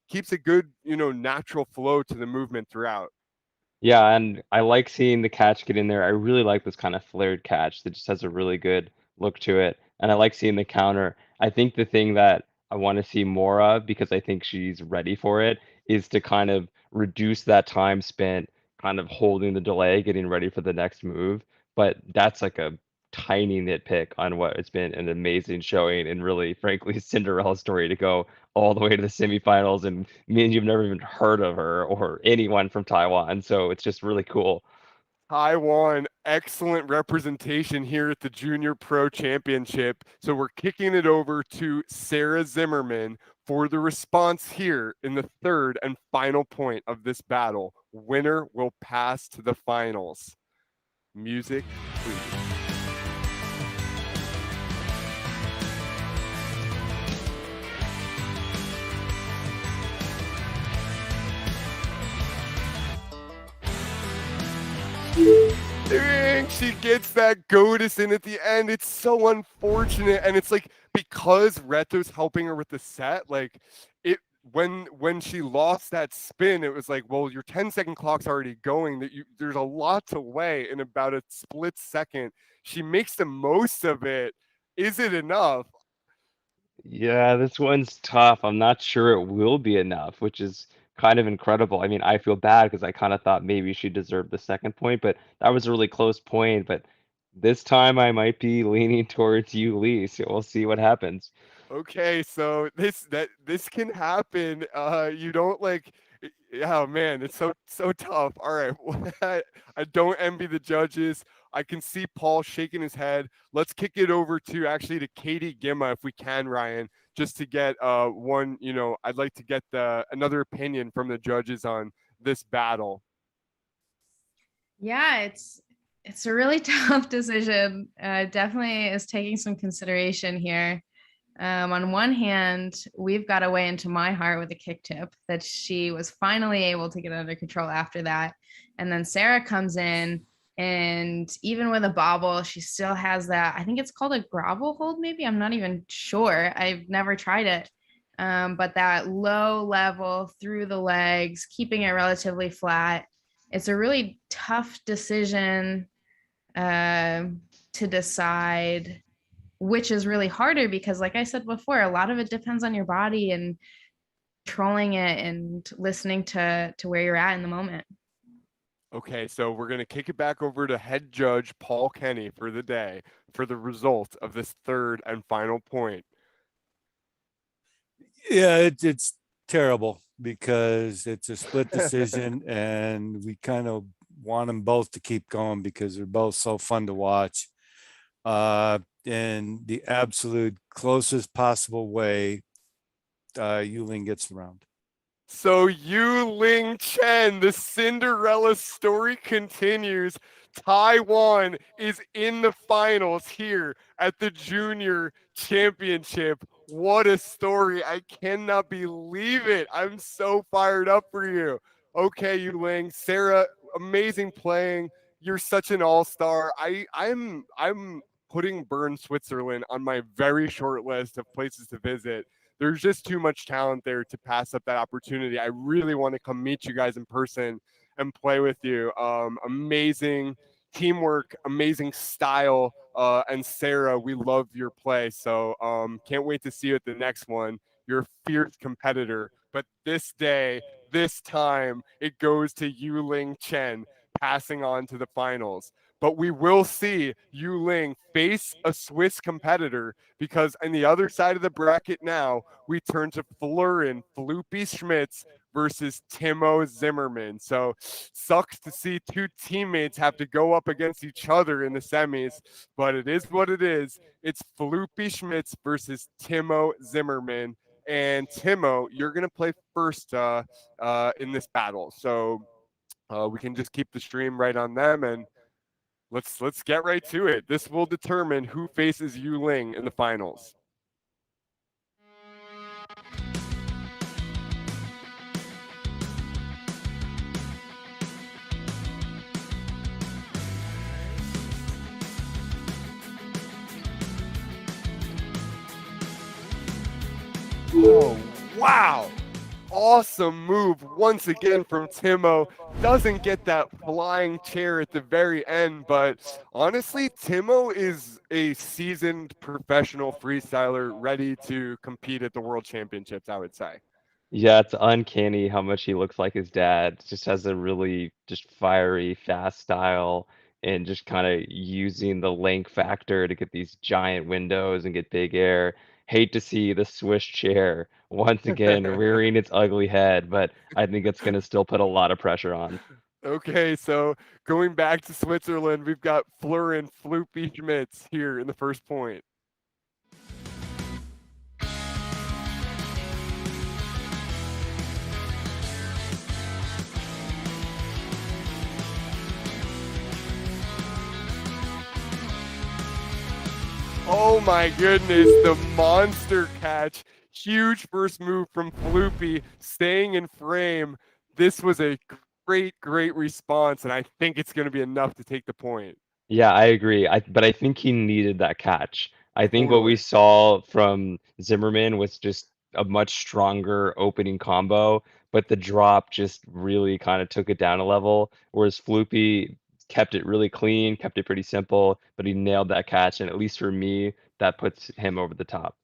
keeps a good natural flow to the movement throughout. Yeah, and I like seeing the catch get in there. I really like this kind of flared catch that just has a really good look to it. And I like seeing the counter. I think the thing that I want to see more of, because I think she's ready for it, is to kind of reduce that time spent kind of holding the delay, getting ready for the next move. But that's like a tiny nitpick on what it's been an amazing showing and really, frankly, Cinderella story to go all the way to the semifinals and means you've never even heard of her or anyone from Taiwan. So it's just really cool. Taiwan, excellent representation here at the Junior Pro Championship. So we're kicking it over to Sarah Zimmerman for the response here in the third and final point of this battle. Winner will pass to the finals. Music, please. Dang, she gets that Goatus in at the end. It's so unfortunate. And it's like because Reto's helping her with the set, like it when she lost that spin, it was like, well, your 10-second clock's already going, that there's a lot to weigh in about a split second. She makes the most of it. Is it enough? Yeah, this one's tough. I'm not sure it will be enough, which is kind of incredible. I mean, I feel bad because I kind of thought maybe she deserved the second point, but that was a really close point. But this time I might be leaning towards you, Lee. So we'll see what happens. Okay, so this can happen. You don't like, oh man, it's so tough. All right, I don't envy the judges. I can see Paul shaking his head. Let's kick it over to Katie Gimma if we can, Ryan, just to get one. I'd like to get the another opinion from the judges on this battle. Yeah, it's a really tough decision. Definitely is taking some consideration here. On one hand, we've got a way into my heart with a kick tip that she was finally able to get under control after that. And then Sarah comes in, and even with a bobble, she still has that. I think it's called a gravel hold, maybe. I'm not even sure. I've never tried it. But that low level through the legs, keeping it relatively flat. It's a really tough decision to decide, which is really harder because, like I said before, a lot of it depends on your body and controlling it and listening to where you're at in the moment. Okay, so we're going to kick it back over to head judge Paul Kenny for the day for the result of this third and final point. Yeah, it's terrible because it's a split decision, and we kind of want them both to keep going because they're both so fun to watch. In the absolute closest possible way, Yuling gets the round. So Yu Ling Chen, the Cinderella story continues. Taiwan is in the finals here at the Junior Championship. What a story. I cannot believe it. I'm so fired up for you. Okay, Yu Ling. Sarah, amazing playing. You're such an all-star. I'm putting Bern, Switzerland on my very short list of places to visit. There's just too much talent there to pass up that opportunity. I really want to come meet you guys in person and play with you. Amazing teamwork, amazing style. And Sarah, we love your play. So can't wait to see you at the next one. You're a fierce competitor. But this day, this time, it goes to Yu Ling Chen passing on to the finals. But we will see Yu Ling face a Swiss competitor because on the other side of the bracket now, we turn to Florin Floopy Schmitz versus Timo Zimmerman. So sucks to see two teammates have to go up against each other in the semis, but it is what it is. It's Floopy Schmitz versus Timo Zimmerman. And Timo, you're going to play first in this battle. So we can just keep the stream right on them and let's get right to it. This will determine who faces Yu Ling in the finals. Oh, wow. Awesome move once again from Timo. Doesn't get that flying chair at the very end, but honestly, Timo is a seasoned professional freestyler ready to compete at the World Championships, I would say. Yeah, it's uncanny how much he looks like his dad. Just has a really just fiery, fast style and just kind of using the length factor to get these giant windows and get big air. Hate to see the Swiss chair once again rearing its ugly head, but I think it's going to still put a lot of pressure on. Okay, so going back to Switzerland, we've got Florin Floopy Schmitz here in the first point. Oh my goodness, the monster catch. Huge first move from Floopy, staying in frame. This was a great response, and I think it's going to be enough to take the point. Yeah, I agree. But I think he needed that catch. I think what we Totally. saw from Zimmerman was just a much stronger opening combo, but the drop just really kind of took it down a level. Whereas Floopy kept it really clean, kept it pretty simple, but he nailed that catch. And at least for me, that puts him over the top.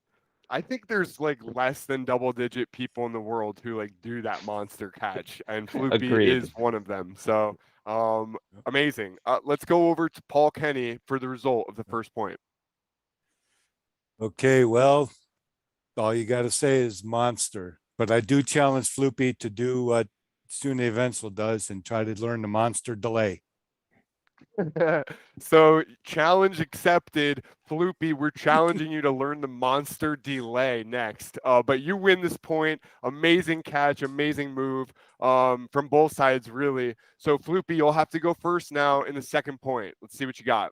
I think there's like less than double digit people in the world who like do that monster catch, and Floopy Agreed. is one of them. So amazing. Let's go over to Paul Kenny for the result of the first point. Okay, well, all you got to say is monster. But I do challenge Floopy to do what Sune Eventual does and try to learn the monster delay. So challenge accepted. Floopy, we're challenging you to learn the monster delay next. But you win this point. Amazing catch, amazing move from both sides, really. So Floopy, you'll have to go first now in the second point. Let's see what you got.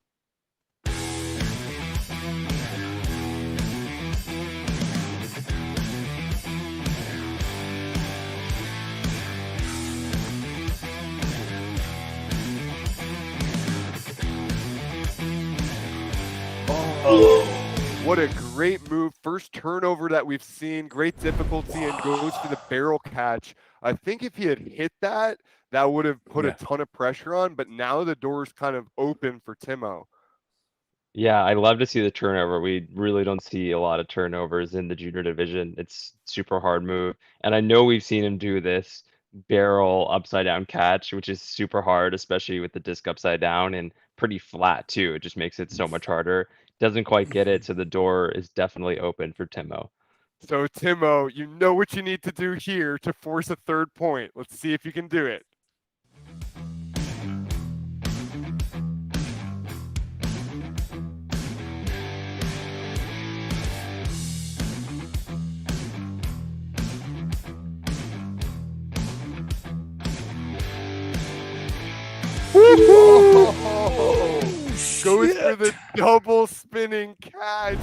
Oh, what a great move. First turnover that we've seen. Great difficulty and goes for the barrel catch. I think if he had hit that, that would have put a ton of pressure on, but now the door's kind of open for Timo. Yeah, I love to see the turnover. We really don't see a lot of turnovers in the junior division. It's super hard move. And I know we've seen him do this barrel upside down catch, which is super hard, especially with the disc upside down and pretty flat too. It just makes it so much harder. Doesn't quite get it, so the door is definitely open for Timo. So, Timo, you know what you need to do here to force a third point. Let's see if you can do it. Whoa! Goes for the double spinning catch.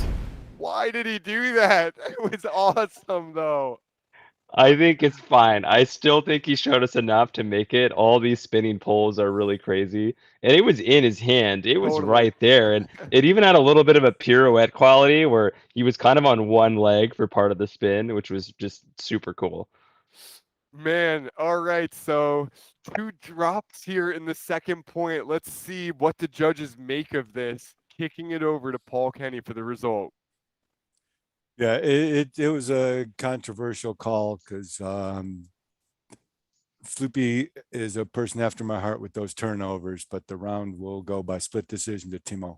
Why did he do that? It was awesome, though. I think it's fine. I still think he showed us enough to make it. All these spinning poles are really crazy. And it was in his hand. It was Totally. right there. And it even had a little bit of a pirouette quality where he was kind of on one leg for part of the spin, which was just super cool. Man, all right. So, two drops here in the second point. Let's see what the judges make of this. Kicking it over to Paul Kenny for the result. Yeah, it was a controversial call because Floopy is a person after my heart with those turnovers, but the round will go by split decision to Timo.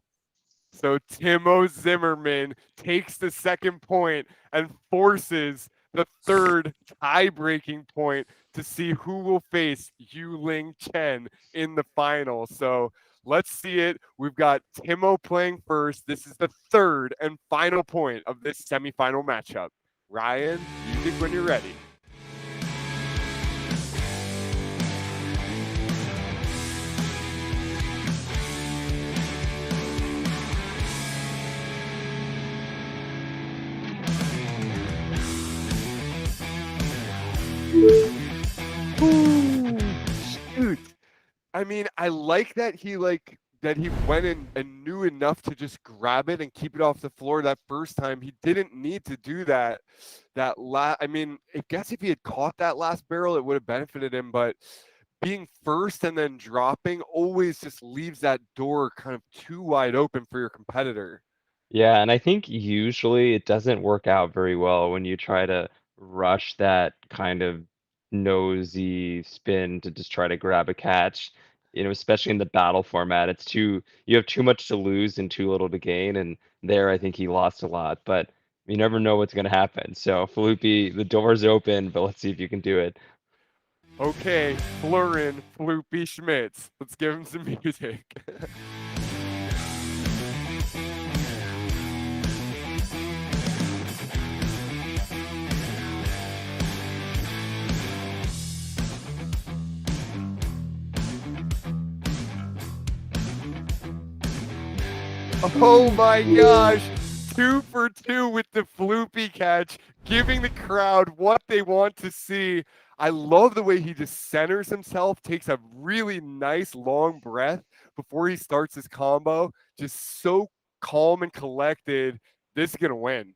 So Timo Zimmerman takes the second point and forces the third tie-breaking point to see who will face Yu Ling Chen in the final. So let's see it. We've got Timo playing first. This is the third and final point of this semifinal matchup. Ryan, music when you're ready. Ooh, shoot. I mean, I like that he went in and knew enough to just grab it and keep it off the floor that first time. He didn't need to do that. I mean, I guess if he had caught that last barrel, it would have benefited him. But being first and then dropping always just leaves that door kind of too wide open for your competitor. Yeah, and I think usually it doesn't work out very well when you try to rush that kind of nosy spin to just try to grab a catch. Especially in the battle format, you have too much to lose and too little to gain. And there, I think he lost a lot, but you never know what's going to happen. So, Felipe, the door's open, but let's see if you can do it. Okay, Florin Floopy Schmitz. Let's give him some music. Oh my gosh. 2 for 2 with the floopy catch, giving the crowd what they want to see. I love the way he just centers himself, takes a really nice long breath before he starts his combo. Just so calm and collected. This is going to win.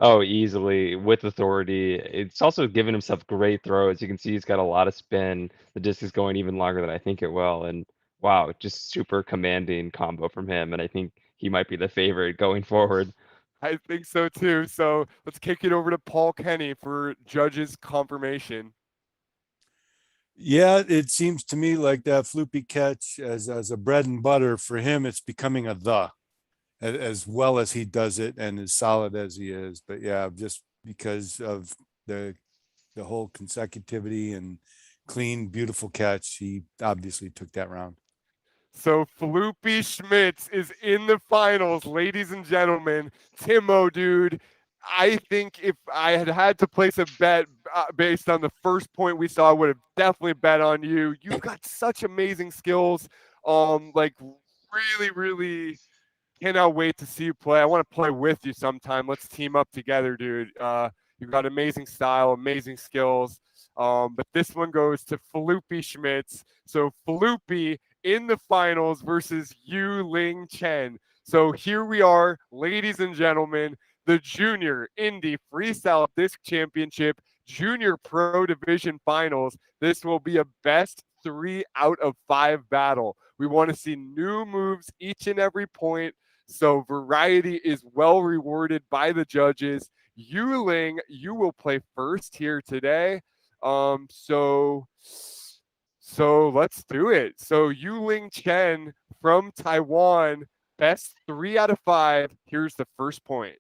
Oh, easily with authority. It's also given himself great throws. You can see he's got a lot of spin. The disc is going even longer than I think it will. And wow, just super commanding combo from him. And I think he might be the favorite going forward. I think so too. So let's kick it over to Paul Kenny for judges confirmation. Yeah, it seems to me like that floopy catch as a bread and butter for him. It's becoming as well as he does it and as solid as he is. But yeah, just because of the whole consecutivity and clean, beautiful catch, he obviously took that round. So Floopy Schmitz is in the finals, ladies and gentlemen. Timo, dude, I think if I had to place a bet based on the first point we saw, I would have definitely bet on you. You've got such amazing skills. Like really, really cannot wait to see you play. I want to play with you sometime. Let's team up together, dude. You've got amazing style, amazing skills. But this one goes to Floopy Schmitz. So Floopy in the finals versus Yu Ling Chen. So here we are, ladies and gentlemen, the Junior Indy Freestyle Disc Championship Junior Pro Division Finals. This will be a best 3 out of 5 battle. We want to see new moves each and every point. So variety is well rewarded by the judges. Yu Ling, you will play first here today. So let's do it. So Yuling Chen from Taiwan, best 3 out of 5. Here's the first point.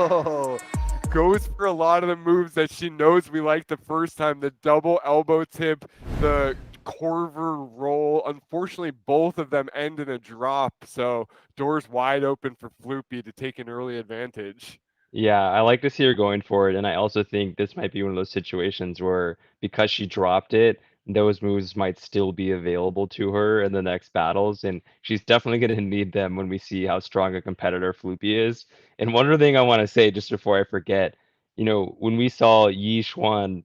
Oh, goes for a lot of the moves that she knows we like the first time. The double elbow tip, the Corver roll. Unfortunately, both of them end in a drop. So doors wide open for Floopy to take an early advantage. Yeah, I like to see her going for it, and I also think this might be one of those situations where because she dropped it, those moves might still be available to her in the next battles, and she's definitely going to need them when we see how strong a competitor Floopy is. And one other thing I want to say just before I forget, when we saw Yi Xuan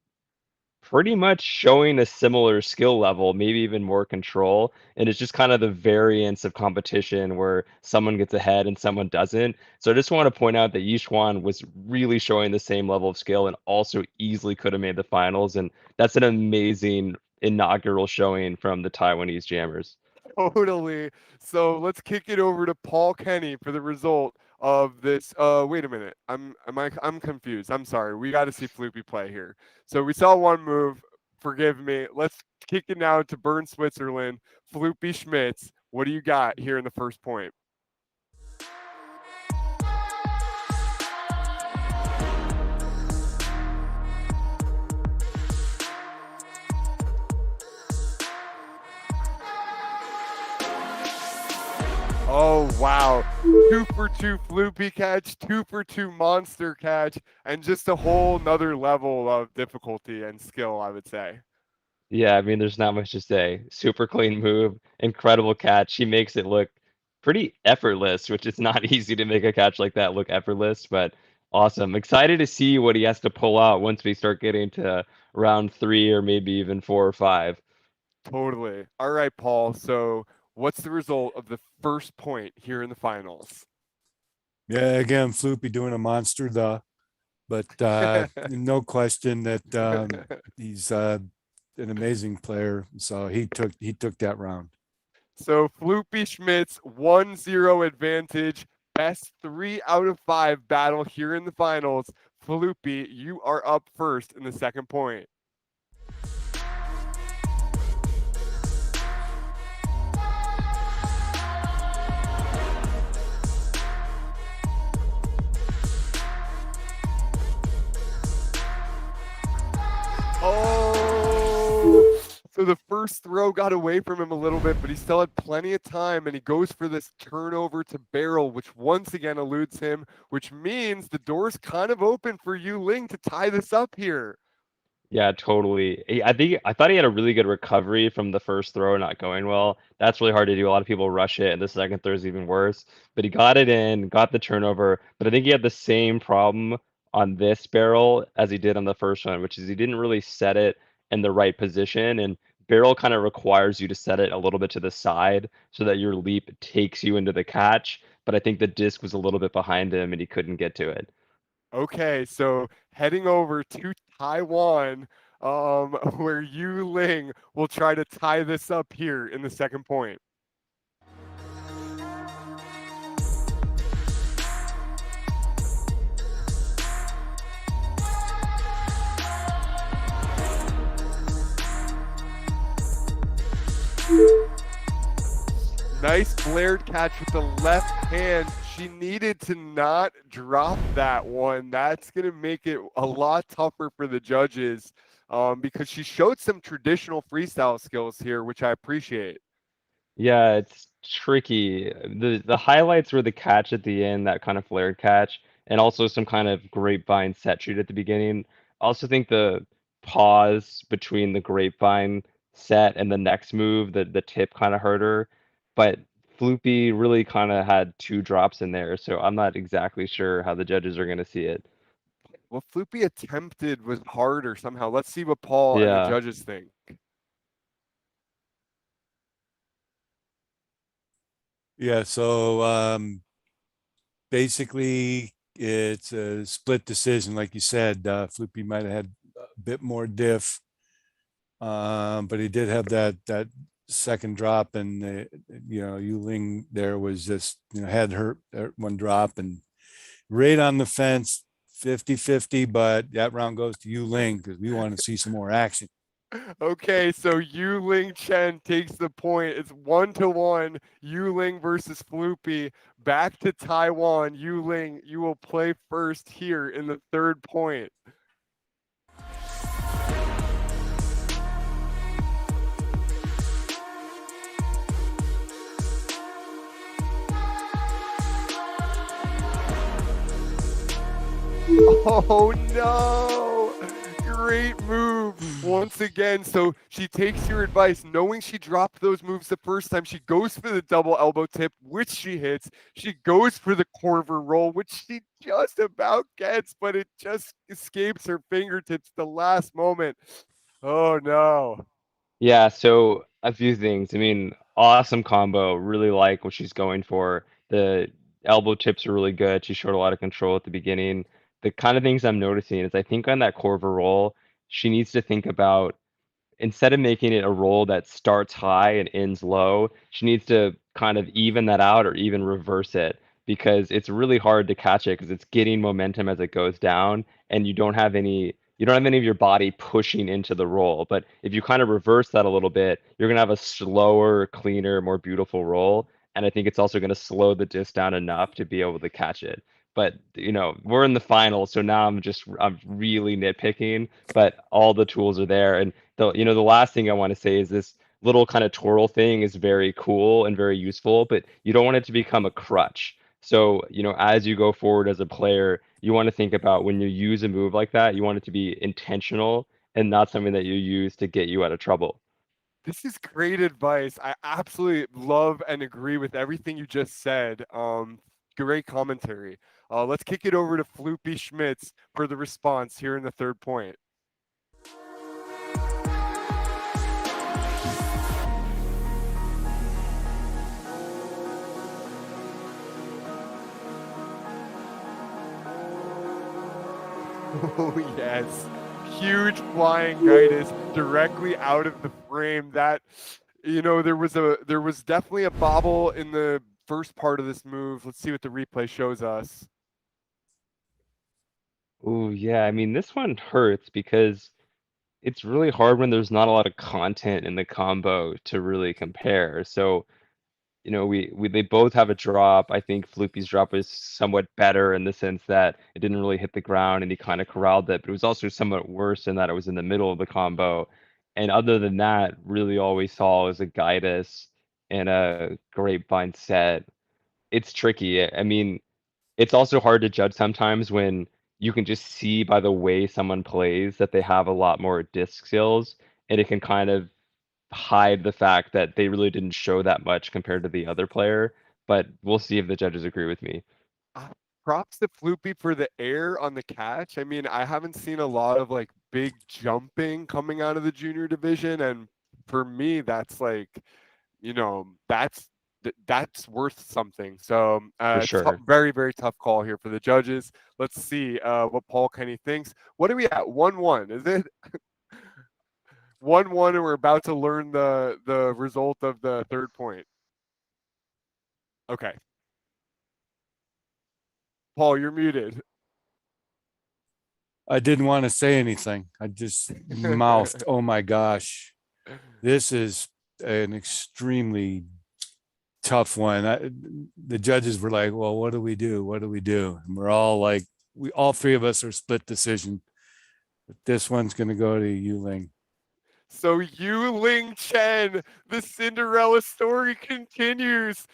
pretty much showing a similar skill level, maybe even more control. And it's just kind of the variance of competition where someone gets ahead and someone doesn't. So I just want to point out that Yishuan was really showing the same level of skill and also easily could have made the finals. And that's an amazing inaugural showing from the Taiwanese jammers. Totally. So let's kick it over to Paul Kenny for the result of this. Wait a minute. I'm confused. I'm sorry. We got to see Floopy play here. So we saw one move. Forgive me. Let's kick it now to Bern Switzerland. Floopy Schmitz. What do you got here in the first point? Oh, wow. 2 for 2 Floopy catch, 2 for 2 monster catch, and just a whole nother level of difficulty and skill, I would say. Yeah, I mean, there's not much to say. Super clean move, incredible catch. She makes it look pretty effortless, which is not easy to make a catch like that look effortless, but awesome. Excited to see what he has to pull out once we start getting to round 3 or maybe even 4 or 5. Totally. All right, Paul. So, what's the result of the first point here in the finals? Yeah, again, Floopy doing a monster, but no question that he's an amazing player. So he took that round. So, Floopy Schmitz 1-0 advantage. Best 3 out of 5 battle here in the finals. Floopy, you are up first in the second point. Oh, so the first throw got away from him a little bit, but he still had plenty of time, and he goes for this turnover to barrel, which once again eludes him, which means the door's kind of open for Yu Ling to tie this up here. Yeah, totally. I thought he had a really good recovery from the first throw not going well. That's really hard to do. A lot of people rush it, and the second throw is even worse. But he got it in, got the turnover. But I think he had the same problem on this barrel as he did on the first one, which is he didn't really set it in the right position. And barrel kind of requires you to set it a little bit to the side so that your leap takes you into the catch. But I think the disc was a little bit behind him, and he couldn't get to it. Okay, so heading over to Taiwan, where Yu Ling will try to tie this up here in the second point. Nice flared catch with the left hand. She needed to not drop that one. That's going to make it a lot tougher for the judges because she showed some traditional freestyle skills here, which I appreciate. Yeah, it's tricky. The highlights were the catch at the end, that kind of flared catch, and also some kind of grapevine set shoot at the beginning. I also think the pause between the grapevine set and the next move, the tip kind of hurt her. But Floopy really kind of had 2 drops in there, so I'm not exactly sure how the judges are going to see it. What Floopy attempted was harder somehow. Let's see what Paul and the Yeah. judges think. Yeah, so basically it's a split decision, like you said. Floopy might have had a bit more diff. But he did have that second drop, and Yu Ling there was just had her one drop and right on the fence, 50-50, but that round goes to Yu Ling because we want to see some more action. Okay, so Yu Ling Chen takes the point. It's 1-1. Yu Ling versus Floopy. Back to Taiwan. Yu Ling, you will play first here in the third point. Oh no! Great move once again. So she takes your advice, knowing she dropped those moves the first time. She goes for the double elbow tip, which she hits. She goes for the Corver roll, which she just about gets, but it just escapes her fingertips the last moment. Oh no. Yeah, so a few things. I mean, awesome combo. Really like what she's going for. The elbow tips are really good. She showed a lot of control at the beginning. The kind of things I'm noticing is I think on that Corver roll, she needs to think about instead of making it a roll that starts high and ends low, she needs to kind of even that out or even reverse it because it's really hard to catch it because it's getting momentum as it goes down and you don't have any of your body pushing into the roll. But if you kind of reverse that a little bit, you're gonna have a slower, cleaner, more beautiful roll. And I think it's also gonna slow the disc down enough to be able to catch it. But we're in the final, so now I'm really nitpicking, but all the tools are there. And the last thing I want to say is this little kind of twirl thing is very cool and very useful, but you don't want it to become a crutch. So, as you go forward as a player, you want to think about when you use a move like that, you want it to be intentional and not something that you use to get you out of trouble. This is great advice. I absolutely love and agree with everything you just said. Great commentary. Let's kick it over to Floopy Schmitz for the response here in the third point. Oh yes, huge flying guidance directly out of the frame. That there was definitely a bobble in the first part of this move. Let's see what the replay shows us. Ooh, yeah. I mean, this one hurts because it's really hard when there's not a lot of content in the combo to really compare. So we they both have a drop. I think Floopy's drop is somewhat better in the sense that it didn't really hit the ground and he kind of corralled it, but it was also somewhat worse in that it was in the middle of the combo. And other than that, really all we saw was a Guidus and a Grapevine set. It's tricky. I mean, it's also hard to judge sometimes when you can just see by the way someone plays that they have a lot more disc skills, and it can kind of hide the fact that they really didn't show that much compared to the other player, but we'll see if the judges agree with me. Uh, Props to Floopy for the air on the catch. I mean, I haven't seen a lot of like big jumping coming out of the junior division, and for me, that's like, that's worth something. So For sure. very, very tough call here for the judges. Let's see what Paul Kenny thinks. What are we at? 1-1, is it? 1-1, and we're about to learn the result of the third point. Okay. Paul, you're muted. I didn't want to say anything. I just mouthed, "Oh my gosh, this is an extremely tough one." The judges were like, "Well, what do we do? What do we do?" And we're all like, all three of us are split decision. But this one's going to go to Yu Ling. So Yu Ling Chen, the Cinderella story continues.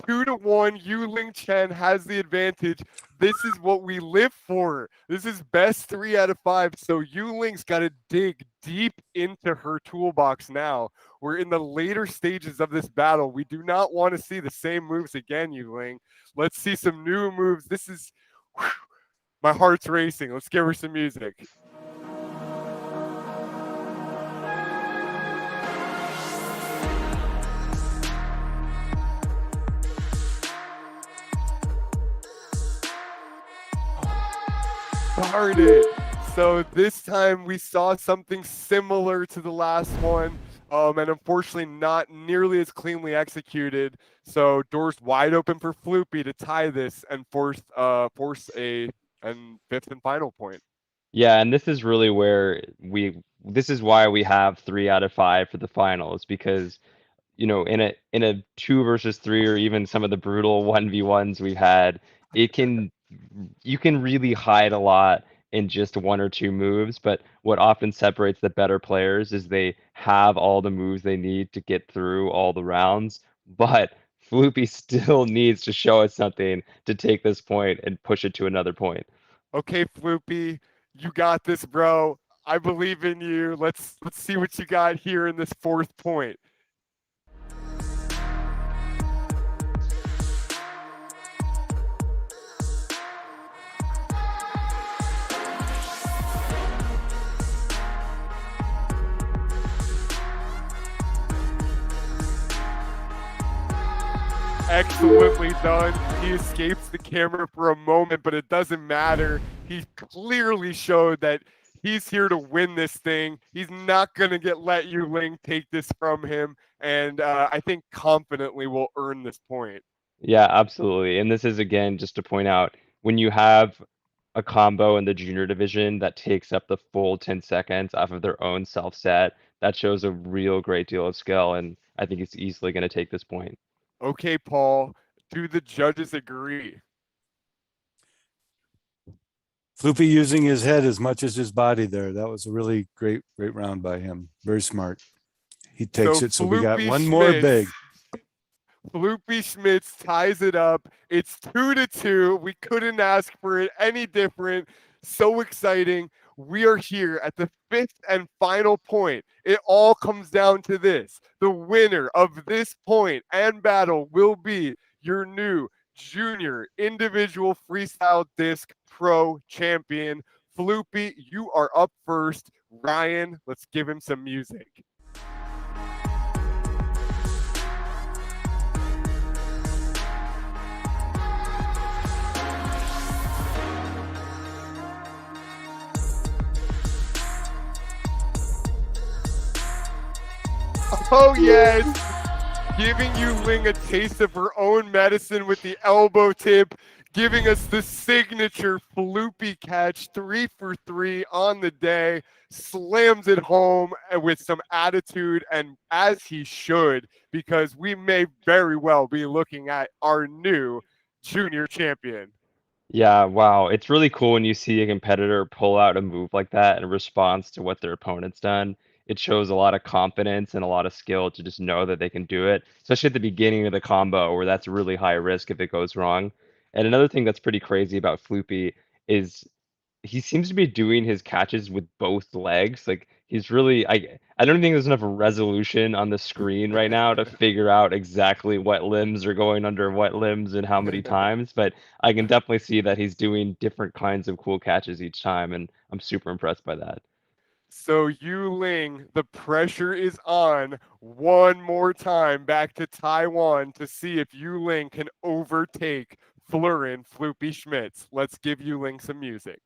2-1, Yu Ling Chen has the advantage. This is what we live for. This is best 3 out of 5. So Yu Ling's got to dig deep into her toolbox now. We're in the later stages of this battle. We do not want to see the same moves again, Yu Ling. Let's see some new moves. This is, whew, my heart's racing. Let's give her some music. Started So this time we saw something similar to the last one, and unfortunately not nearly as cleanly executed. So doors wide open for Floopy to tie this and force a and fifth and final point. Yeah, and this is really where this is why we have 3 out of 5 for the finals, because in a 2 versus 3, or even some of the brutal 1v1s we've had, it can you can really hide a lot in just 1 or 2 moves. But what often separates the better players is they have all the moves they need to get through all the rounds. But Floopy still needs to show us something to take this point and push it to another point. Okay, Floopy, you got this, bro. I believe in you. Let's see what you got here in this fourth point. Excellently done. He escapes the camera for a moment, but it doesn't matter. He clearly showed that he's here to win this thing. He's not going to let Yu Ling take this from him, and I think confidently will earn this point. Yeah, absolutely. And this is, again, just to point out, when you have a combo in the junior division that takes up the full 10 seconds off of their own self set, that shows a real great deal of skill. And I think it's easily going to take this point. Okay, Paul, do the judges agree? Floopy using his head as much as his body there. That was a really great round by him. Very smart. He takes it. So we got Floopy one more big. Floopy Schmitz ties it up. It's 2-2. We couldn't ask for it any different. So exciting. We are here at the fifth and final point. It all comes down to this. The winner of this point and battle will be your new junior individual freestyle disc pro champion. Floopy, you are up first. Ryan, let's give him some music. Oh, yes. Giving Yu Ling a taste of her own medicine with the elbow tip, giving us the signature Floopy catch, 3 for 3 on the day, slams it home with some attitude, and as he should, because we may very well be looking at our new junior champion. Yeah, wow. It's really cool when you see a competitor pull out a move like that in response to what their opponent's done. It shows a lot of confidence and a lot of skill to just know that they can do it, especially at the beginning of the combo where that's really high risk if it goes wrong. And another thing that's pretty crazy about Floopy is he seems to be doing his catches with both legs. Like he's really I don't think there's enough resolution on the screen right now to figure out exactly what limbs are going under what limbs and how many times, but I can definitely see that he's doing different kinds of cool catches each time, and I'm super impressed by that. So Yu Ling, the pressure is on one more time back to Taiwan to see if Yu Ling can overtake Florin Floopy Schmitz. Let's give Yu Ling some music.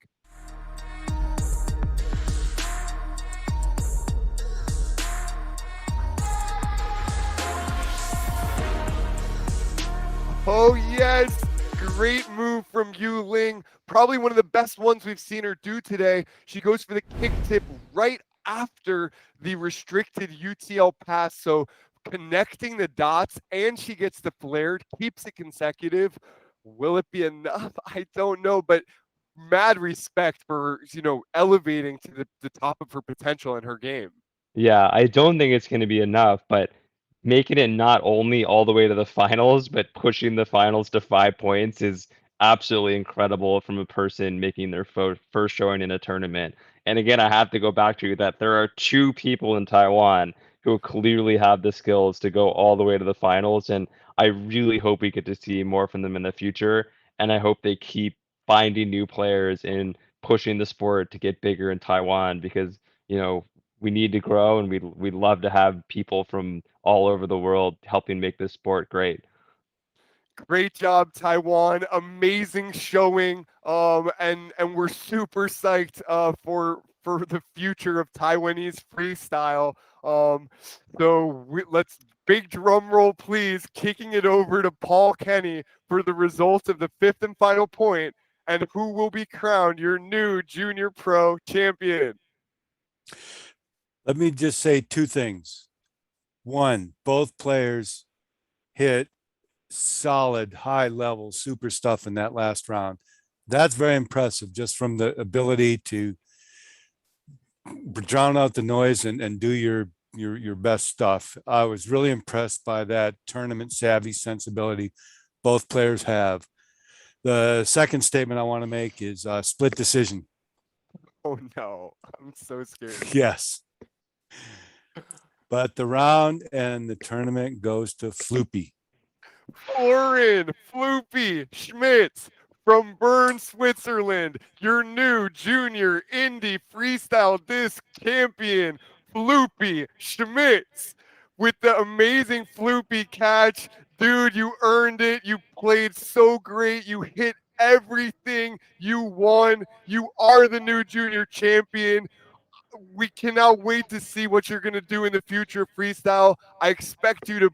Oh, yes. Great move from Yu Ling. Probably one of the best ones we've seen her do today. She goes for the kick tip right after the restricted UTL pass. So connecting the dots, and she gets the flare, keeps it consecutive. Will it be enough? I don't know, but mad respect for, elevating to the top of her potential in her game. Yeah, I don't think it's going to be enough, but making it not only all the way to the finals, but pushing the finals to 5 points is absolutely incredible from a person making their first showing in a tournament. And again, I have to go back to that there are 2 people in Taiwan who clearly have the skills to go all the way to the finals. And I really hope we get to see more from them in the future. And I hope they keep finding new players and pushing the sport to get bigger in Taiwan because, we need to grow, and we'd love to have people from all over the world helping make this sport great. Great job, Taiwan. Amazing showing. And we're super psyched for the future of Taiwanese freestyle. Um, let's big drum roll, please. Kicking it over to Paul Kenny for the result of the fifth and final point, and who will be crowned your new junior pro champion. Let me just say two things. One, both players hit solid, high level, super stuff in that last round. That's very impressive, just from the ability to drown out the noise and do your best stuff. I was really impressed by that tournament savvy sensibility both players have. The second statement I want to make is split decision. Oh no, I'm so scared. Yes. But the round and the tournament goes to Floopy. Florin Floopy Schmitz from Bern, Switzerland, your new junior indie freestyle disc champion, Floopy Schmitz, with the amazing Floopy catch. Dude, you earned it. You played so great. You hit everything. You won. You are the new junior champion. We cannot wait to see what you're going to do in the future freestyle. I expect you to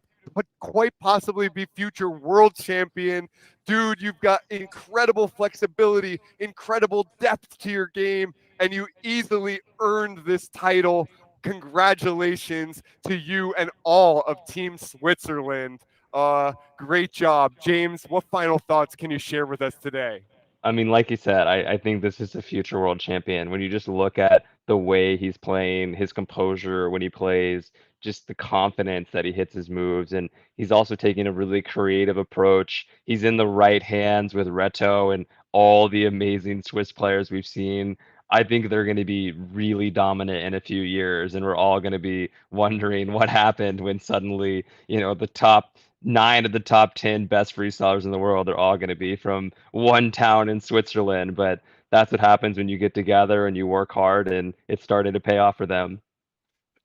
quite possibly be future world champion. Dude, you've got incredible flexibility, incredible depth to your game, and you easily earned this title. Congratulations to you and all of Team Switzerland. Great job. James, what final thoughts can you share with us today? I mean, like you said, I think this is a future world champion. When you just look at the way he's playing, his composure when he plays, just the confidence that he hits his moves, and he's also taking a really creative approach. He's in the right hands with Reto and all the amazing Swiss players we've seen. I think they're going to be really dominant in a few years, and we're all going to be wondering what happened when suddenly, the top 9 of the top 10 best freestylers in the world are all going to be from one town in Switzerland. But that's what happens when you get together and you work hard, and it's starting to pay off for them.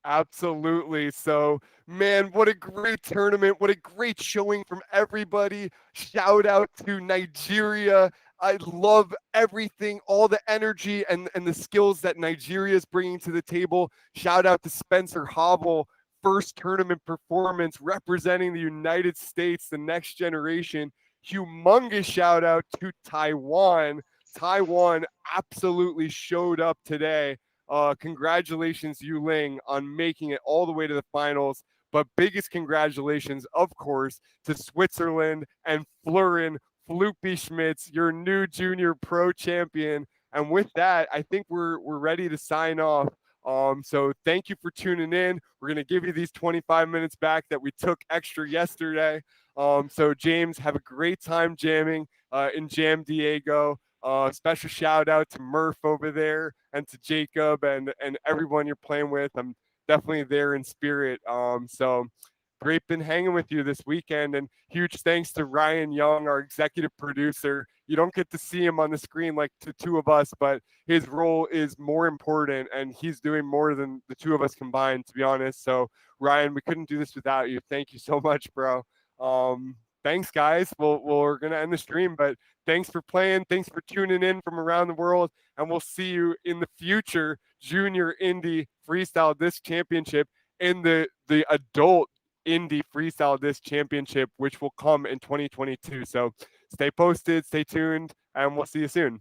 Absolutely. So, man, what a great tournament. What a great showing from everybody. Shout out to Nigeria. I love everything, all the energy and the skills that Nigeria is bringing to the table. Shout out to Spencer Hobble, first tournament performance representing the United States, the next generation. Humongous shout out to Taiwan. Taiwan absolutely showed up today. Congratulations, Yu Ling, on making it all the way to the finals. But biggest congratulations, of course, to Switzerland and Florin Floopy Schmitz, your new junior pro champion. And with that, I think we're ready to sign off. So thank you for tuning in. We're gonna give you these 25 minutes back that we took extra yesterday. So James, have a great time jamming in Jam Diego. Special shout out to Murph over there and to Jacob and everyone you're playing with. I'm definitely there in spirit. So great been hanging with you this weekend, and huge thanks to Ryan Young, our executive producer. You don't get to see him on the screen like the two of us, but his role is more important, and he's doing more than the two of us combined, to be honest. So Ryan, we couldn't do this without you. Thank you so much, bro. Thanks, guys. We're gonna end the stream, but thanks for playing. Thanks for tuning in from around the world, and we'll see you in the future Junior Indie Freestyle Disc Championship in the adult Indie Freestyle Disc Championship, which will come in 2022. So stay posted, stay tuned, and we'll see you soon.